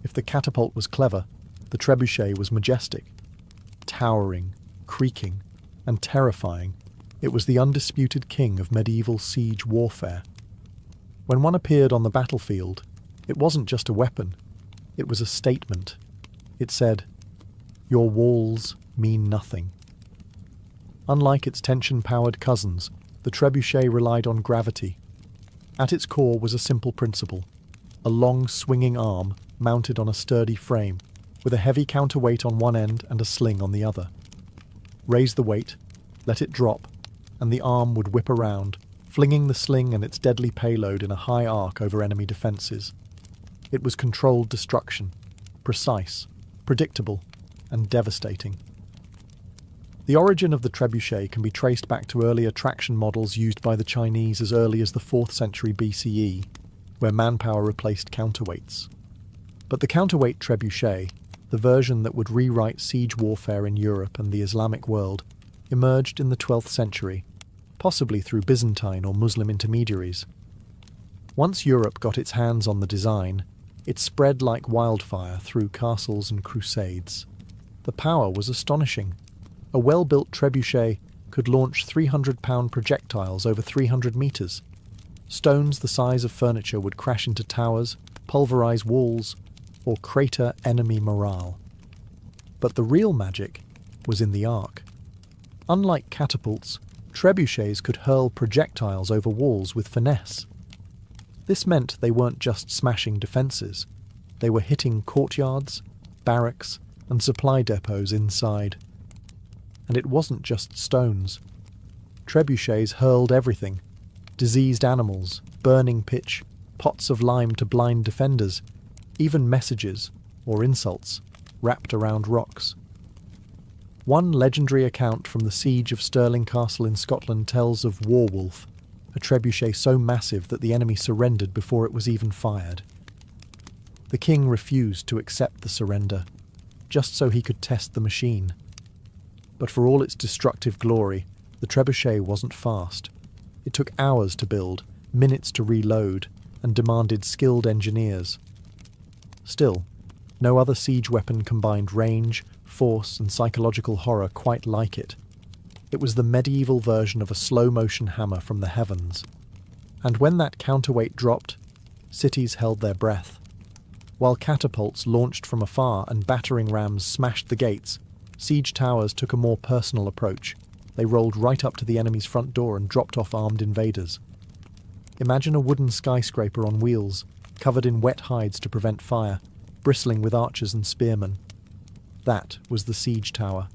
If the catapult was clever, the trebuchet was majestic. Towering, creaking, and terrifying, it was the undisputed king of medieval siege warfare. When one appeared on the battlefield, it wasn't just a weapon, it was a statement. It said, "Your walls mean nothing." Unlike its tension-powered cousins, the trebuchet relied on gravity. At its core was a simple principle: a long swinging arm mounted on a sturdy frame, with a heavy counterweight on one end and a sling on the other. Raise the weight, let it drop, and the arm would whip around, flinging the sling and its deadly payload in a high arc over enemy defences. It was controlled destruction, precise, predictable, and devastating. The origin of the trebuchet can be traced back to earlier traction models used by the Chinese as early as the 4th century BCE, where manpower replaced counterweights. But the counterweight trebuchet, the version that would rewrite siege warfare in Europe and the Islamic world, emerged in the 12th century, possibly through Byzantine or Muslim intermediaries. Once Europe got its hands on the design, it spread like wildfire through castles and crusades. The power was astonishing. A well-built trebuchet could launch 300-pound projectiles over 300 metres. Stones the size of furniture would crash into towers, pulverise walls, or crater enemy morale. But the real magic was in the arc. Unlike catapults, trebuchets could hurl projectiles over walls with finesse. This meant they weren't just smashing defences. They were hitting courtyards, barracks, and supply depots inside. And it wasn't just stones. Trebuchets hurled everything: diseased animals, burning pitch, pots of lime to blind defenders, even messages, or insults, wrapped around rocks. One legendary account from the siege of Stirling Castle in Scotland tells of Warwolf, a trebuchet so massive that the enemy surrendered before it was even fired. The king refused to accept the surrender, just so he could test the machine. But for all its destructive glory, the trebuchet wasn't fast. It took hours to build, minutes to reload, and demanded skilled engineers. Still, no other siege weapon combined range, force, and psychological horror quite like it. It was the medieval version of a slow-motion hammer from the heavens. And when that counterweight dropped, cities held their breath. While catapults launched from afar and battering rams smashed the gates, siege towers took a more personal approach. They rolled right up to the enemy's front door and dropped off armed invaders. Imagine a wooden skyscraper on wheels, covered in wet hides to prevent fire, bristling with archers and spearmen. That was the siege tower,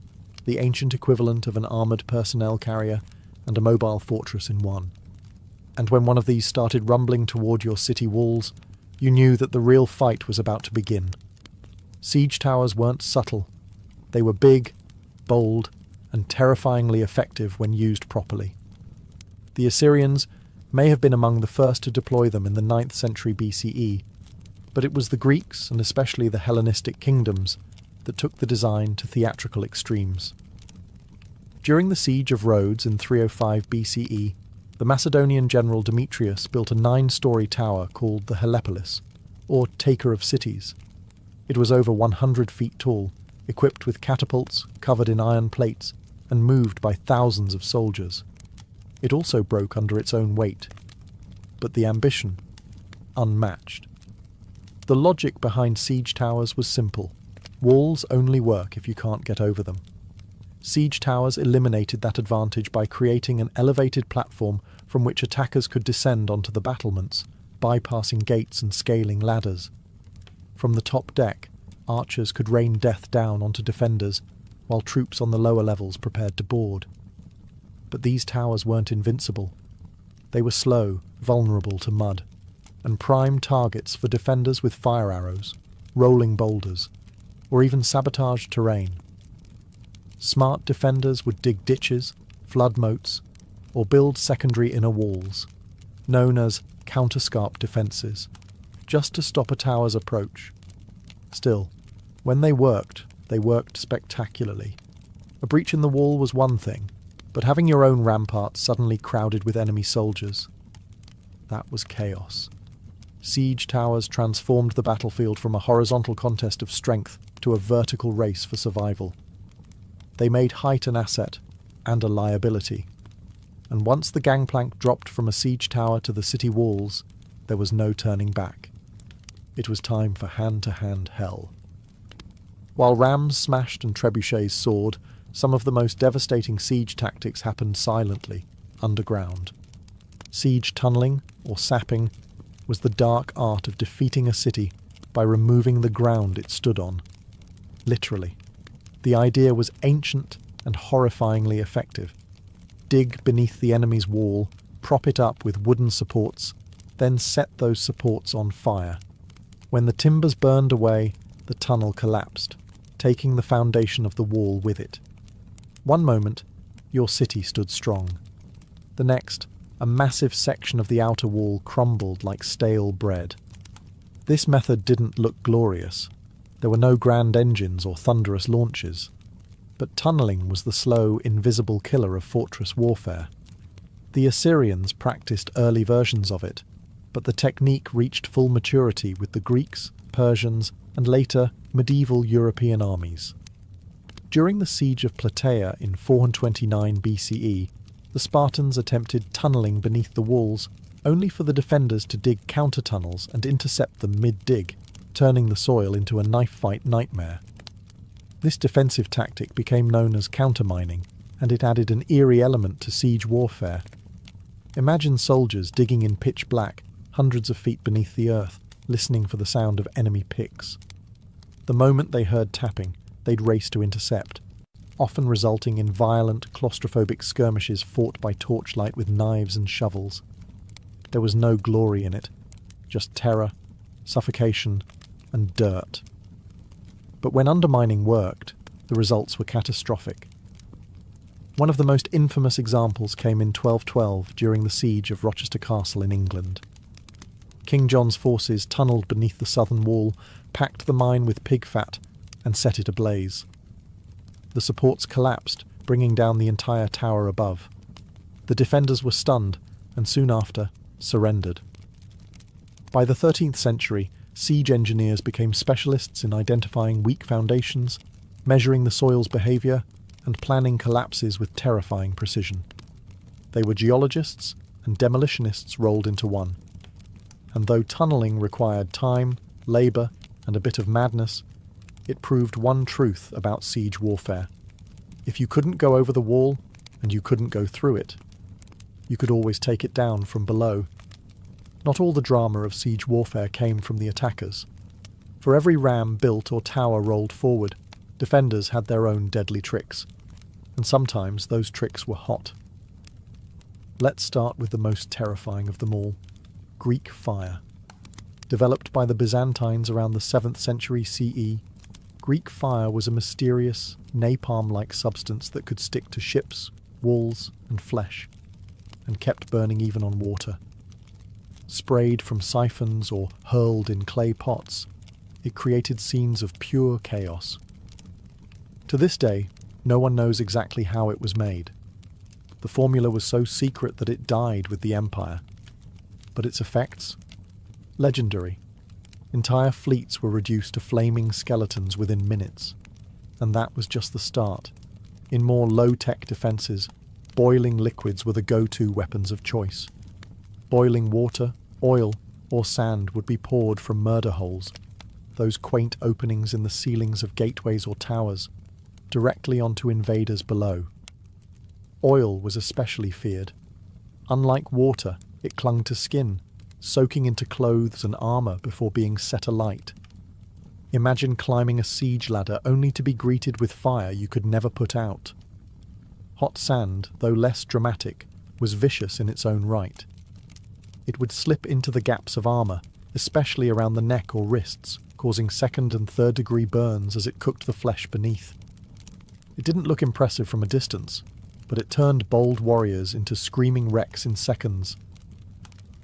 the ancient equivalent of an armoured personnel carrier and a mobile fortress in one. And when one of these started rumbling toward your city walls, you knew that the real fight was about to begin. Siege towers weren't subtle. They were big, bold, and terrifyingly effective when used properly. The Assyrians may have been among the first to deploy them in the 9th century BCE, but it was the Greeks, and especially the Hellenistic kingdoms, that took the design to theatrical extremes. During the siege of Rhodes in 305 BCE, the Macedonian general Demetrius built a 9-story tower called the Helepolis, or Taker of Cities. It was over 100 feet tall, equipped with catapults, covered in iron plates, and moved by thousands of soldiers. It also broke under its own weight. But the ambition, unmatched. The logic behind siege towers was simple. Walls only work if you can't get over them. Siege towers eliminated that advantage by creating an elevated platform from which attackers could descend onto the battlements, bypassing gates and scaling ladders. From the top deck, archers could rain death down onto defenders, while troops on the lower levels prepared to board. But these towers weren't invincible. They were slow, vulnerable to mud, and prime targets for defenders with fire arrows, rolling boulders, or even sabotaged terrain. Smart defenders would dig ditches, flood moats, or build secondary inner walls, known as counterscarp defences, just to stop a tower's approach. Still, when they worked spectacularly. A breach in the wall was one thing, but having your own ramparts suddenly crowded with enemy soldiers, that was chaos. Siege towers transformed the battlefield from a horizontal contest of strength to a vertical race for survival. They made height an asset and a liability, and once the gangplank dropped from a siege tower to the city walls, there was no turning back. It was time for hand-to-hand hell. While rams smashed and trebuchets soared, some of the most devastating siege tactics happened silently, underground. Siege tunnelling, or sapping, was the dark art of defeating a city by removing the ground it stood on. Literally. The idea was ancient and horrifyingly effective. Dig beneath the enemy's wall, prop it up with wooden supports, then set those supports on fire. When the timbers burned away, the tunnel collapsed, taking the foundation of the wall with it. One moment, your city stood strong. The next, a massive section of the outer wall crumbled like stale bread. This method didn't look glorious. There were no grand engines or thunderous launches. But tunnelling was the slow, invisible killer of fortress warfare. The Assyrians practiced early versions of it, but the technique reached full maturity with the Greeks, Persians, and later medieval European armies. During the siege of Plataea in 429 BCE, the Spartans attempted tunnelling beneath the walls, only for the defenders to dig counter-tunnels and intercept them mid-dig, turning the soil into a knife-fight nightmare. This defensive tactic became known as countermining, and it added an eerie element to siege warfare. Imagine soldiers digging in pitch black, hundreds of feet beneath the earth, listening for the sound of enemy picks. The moment they heard tapping, they'd race to intercept, often resulting in violent, claustrophobic skirmishes fought by torchlight with knives and shovels. There was no glory in it, just terror, suffocation, and dirt. But when undermining worked, the results were catastrophic. One of the most infamous examples came in 1212 during the siege of Rochester Castle in England. King John's forces tunnelled beneath the southern wall, packed the mine with pig fat, and set it ablaze. The supports collapsed, bringing down the entire tower above. The defenders were stunned, and soon after, surrendered. By the 13th century, siege engineers became specialists in identifying weak foundations, measuring the soil's behaviour, and planning collapses with terrifying precision. They were geologists and demolitionists rolled into one. And though tunnelling required time, labour, and a bit of madness, it proved one truth about siege warfare. If you couldn't go over the wall, and you couldn't go through it, you could always take it down from below. Not all the drama of siege warfare came from the attackers. For every ram built or tower rolled forward, defenders had their own deadly tricks, and sometimes those tricks were hot. Let's start with the most terrifying of them all, Greek fire. Developed by the Byzantines around the 7th century CE, Greek fire was a mysterious, napalm-like substance that could stick to ships, walls, and flesh, and kept burning even on water. Sprayed from siphons or hurled in clay pots, it created scenes of pure chaos. To this day, no one knows exactly how it was made. The formula was so secret that it died with the empire. But its effects? Legendary. Entire fleets were reduced to flaming skeletons within minutes. And that was just the start. In more low-tech defences, boiling liquids were the go-to weapons of choice. Boiling water, oil, or sand would be poured from murder holes, those quaint openings in the ceilings of gateways or towers, directly onto invaders below. Oil was especially feared. Unlike water, it clung to skin, soaking into clothes and armour before being set alight. Imagine climbing a siege ladder only to be greeted with fire you could never put out. Hot sand, though less dramatic, was vicious in its own right. It would slip into the gaps of armour, especially around the neck or wrists, causing second and third degree burns as it cooked the flesh beneath. It didn't look impressive from a distance, but it turned bold warriors into screaming wrecks in seconds.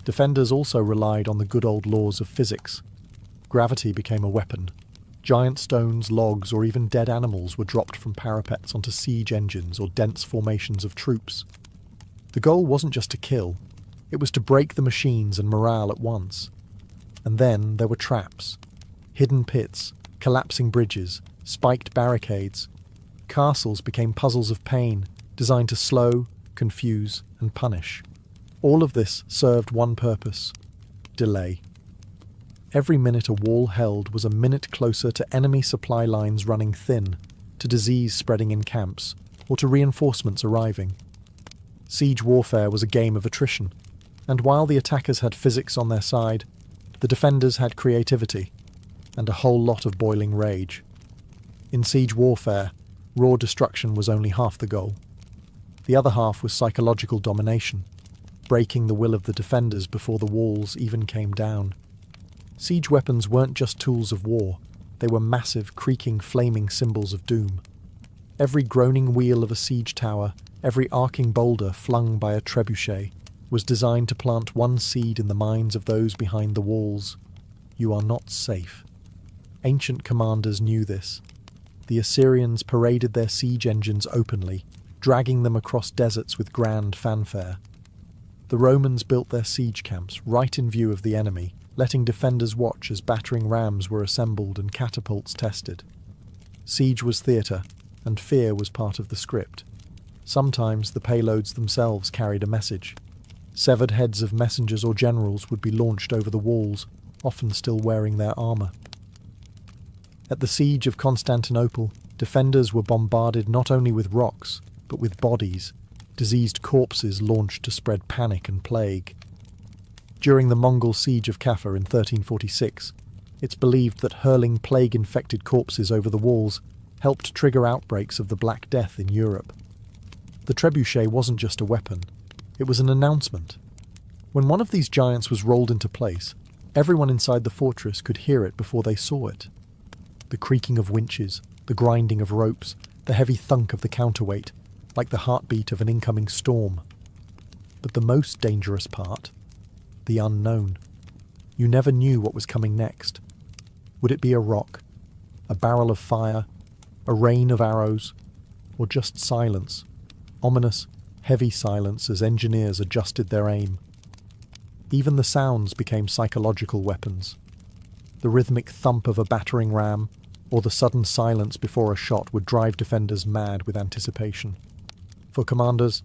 Defenders also relied on the good old laws of physics. Gravity became a weapon. Giant stones, logs, or even dead animals were dropped from parapets onto siege engines or dense formations of troops. The goal wasn't just to kill, it was to break the machines and morale at once. And then there were traps. Hidden pits, collapsing bridges, spiked barricades. Castles became puzzles of pain, designed to slow, confuse, and punish. All of this served one purpose: delay. Every minute a wall held was a minute closer to enemy supply lines running thin, to disease spreading in camps, or to reinforcements arriving. Siege warfare was a game of attrition, and while the attackers had physics on their side, The defenders had creativity, and a whole lot of boiling rage. In siege warfare, raw destruction was only half the goal. The other half was psychological domination, breaking the will of the defenders before the walls even came down. Siege weapons weren't just tools of war, they were massive, creaking, flaming symbols of doom. Every groaning wheel of a siege tower, every arcing boulder flung by a trebuchet, was designed to plant one seed in the minds of those behind the walls. You are not safe. Ancient commanders knew this. The Assyrians paraded their siege engines openly, dragging them across deserts with grand fanfare. The Romans built their siege camps right in view of the enemy, letting defenders watch as battering rams were assembled and catapults tested. Siege was theatre, and fear was part of the script. Sometimes the payloads themselves carried a message. Severed heads of messengers or generals would be launched over the walls, often still wearing their armour. At the siege of Constantinople, defenders were bombarded not only with rocks, but with bodies, diseased corpses launched to spread panic and plague. During the Mongol siege of Kaffa in 1346, it's believed that hurling plague-infected corpses over the walls helped trigger outbreaks of the Black Death in Europe. The trebuchet wasn't just a weapon, it was an announcement. When one of these giants was rolled into place, everyone inside the fortress could hear it before they saw it. The creaking of winches, the grinding of ropes, the heavy thunk of the counterweight, like the heartbeat of an incoming storm. But the most dangerous part, the unknown. You never knew what was coming next. Would it be a rock, a barrel of fire, a rain of arrows, or just silence? Ominous, heavy silence as engineers adjusted their aim. Even the sounds became psychological weapons. The rhythmic thump of a battering ram, or the sudden silence before a shot would drive defenders mad with anticipation. For commanders,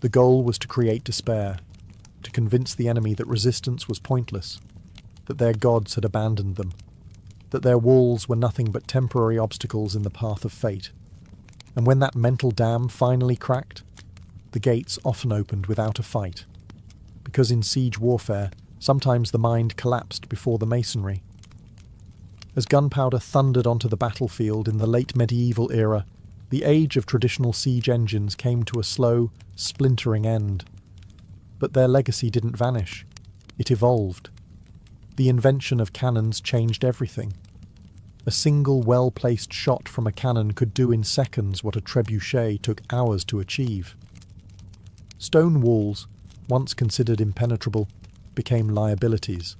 the goal was to create despair, to convince the enemy that resistance was pointless, that their gods had abandoned them, that their walls were nothing but temporary obstacles in the path of fate. And when that mental dam finally cracked, the gates often opened without a fight, because in siege warfare, sometimes the mind collapsed before the masonry. As gunpowder thundered onto the battlefield in the late medieval era, the age of traditional siege engines came to a slow, splintering end. But their legacy didn't vanish. It evolved. The invention of cannons changed everything. A single well-placed shot from a cannon could do in seconds what a trebuchet took hours to achieve. Stone walls, once considered impenetrable, became liabilities.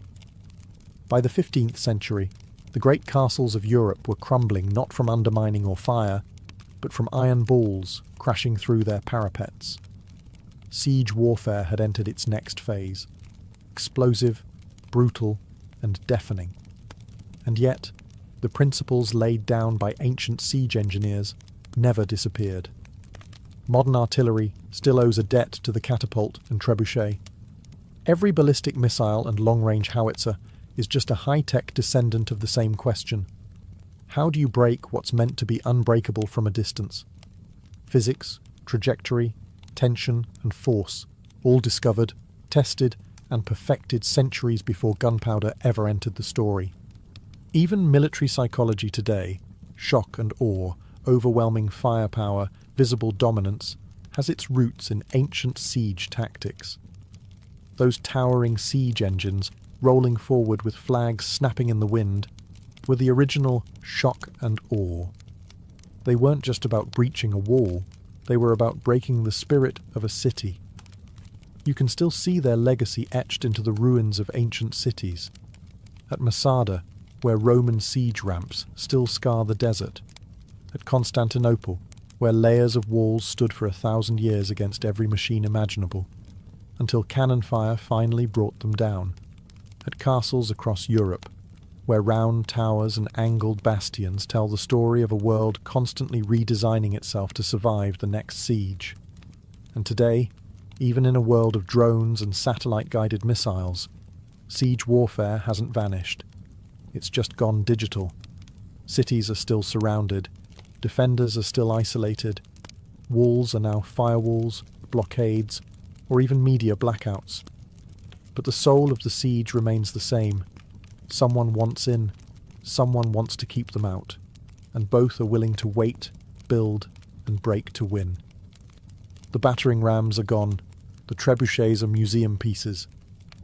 By the 15th century, the great castles of Europe were crumbling not from undermining or fire, but from iron balls crashing through their parapets. Siege warfare had entered its next phase, explosive, brutal, and deafening. And yet, the principles laid down by ancient siege engineers never disappeared. Modern artillery still owes a debt to the catapult and trebuchet. Every ballistic missile and long-range howitzer is just a high-tech descendant of the same question. How do you break what's meant to be unbreakable from a distance? Physics, trajectory, tension, and force, all discovered, tested, and perfected centuries before gunpowder ever entered the story. Even military psychology today, shock and awe, overwhelming firepower, visible dominance, has its roots in ancient siege tactics. Those towering siege engines, rolling forward with flags snapping in the wind, were the original shock and awe. They weren't just about breaching a wall, they were about breaking the spirit of a city. You can still see their legacy etched into the ruins of ancient cities. At Masada, where Roman siege ramps still scar the desert. At Constantinople, where layers of walls stood for 1,000 years against every machine imaginable, until cannon fire finally brought them down. At castles across Europe, where round towers and angled bastions tell the story of a world constantly redesigning itself to survive the next siege. And today, even in a world of drones and satellite-guided missiles, siege warfare hasn't vanished. It's just gone digital. Cities are still surrounded, defenders are still isolated, walls are now firewalls, blockades, or even media blackouts. But the soul of the siege remains the same. Someone wants in, someone wants to keep them out, and both are willing to wait, build, and break to win. The battering rams are gone, the trebuchets are museum pieces,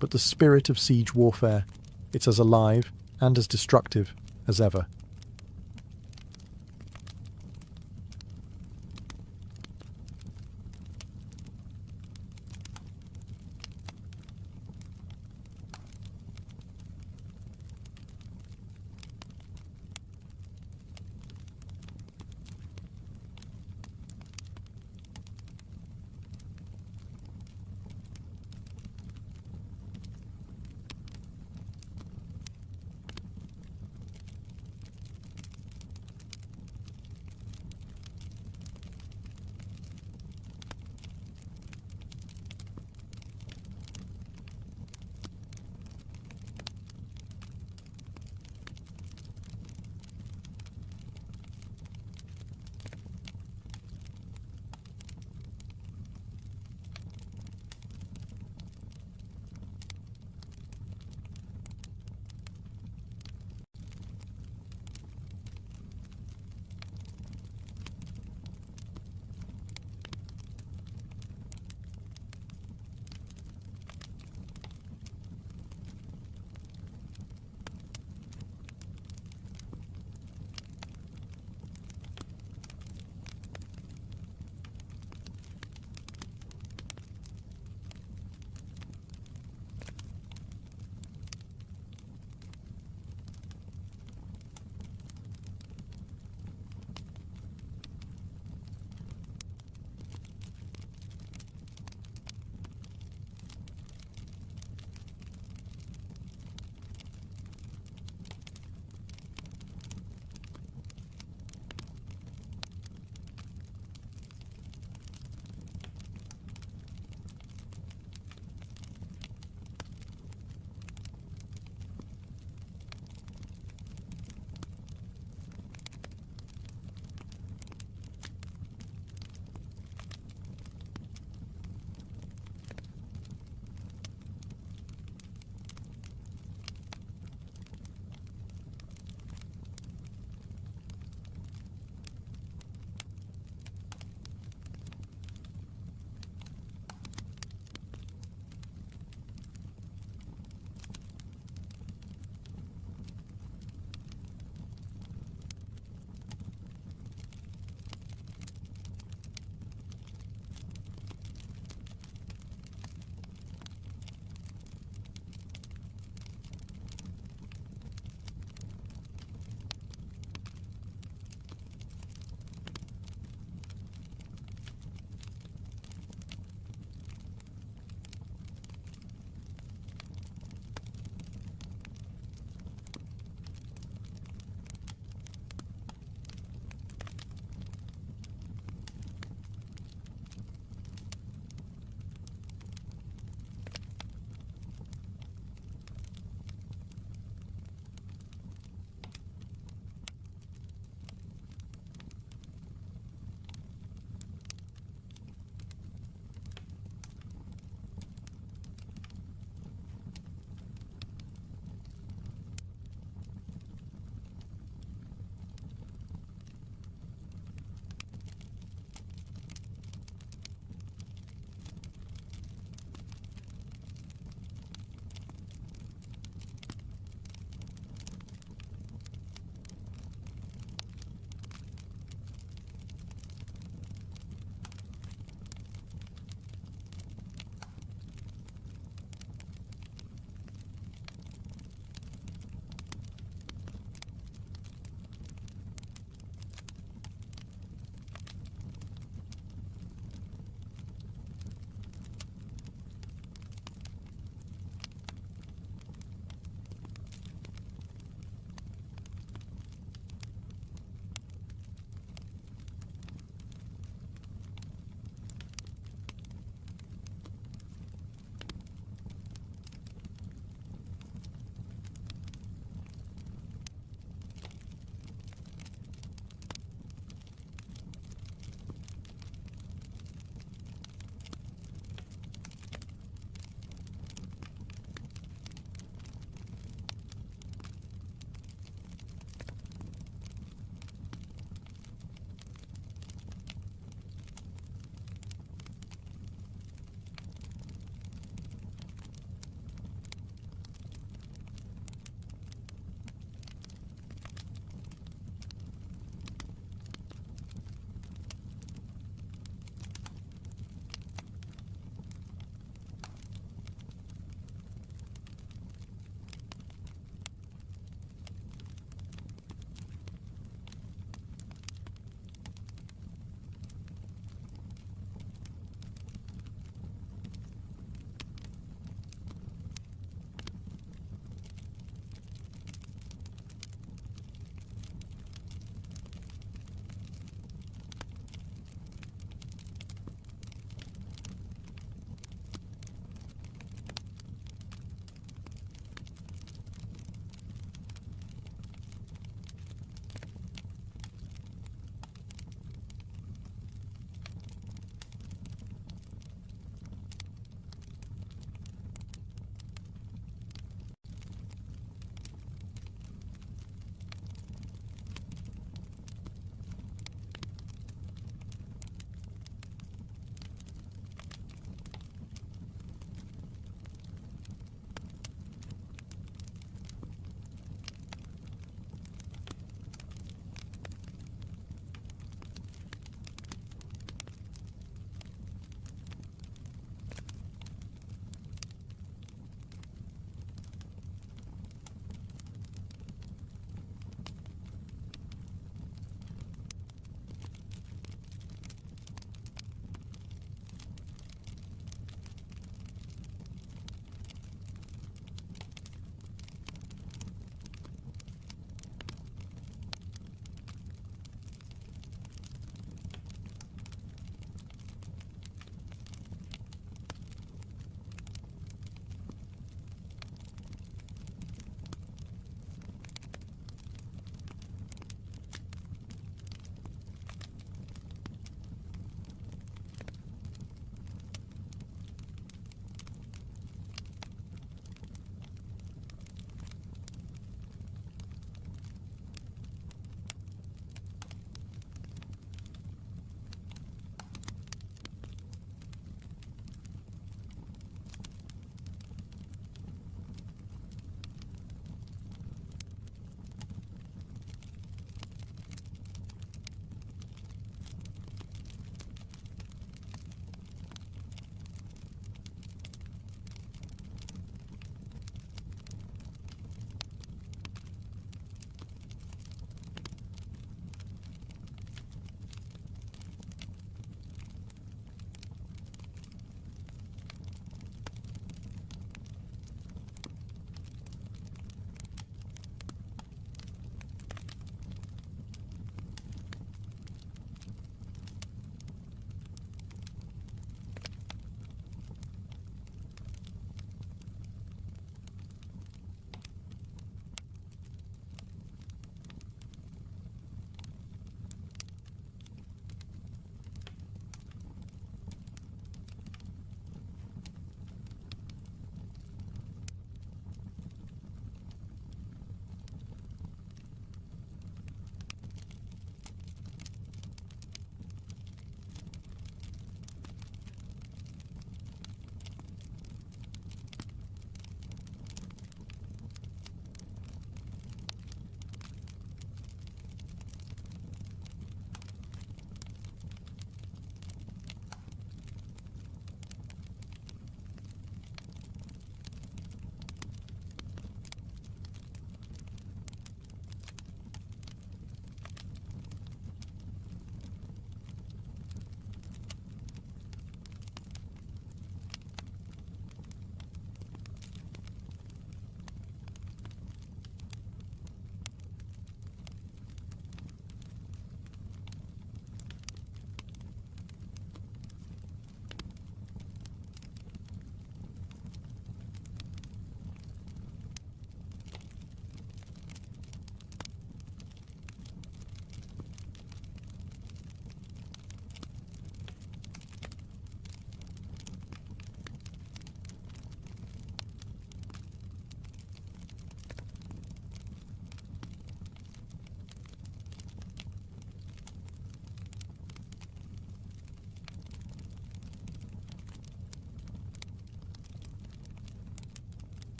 but the spirit of siege warfare, it's as alive and as destructive as ever.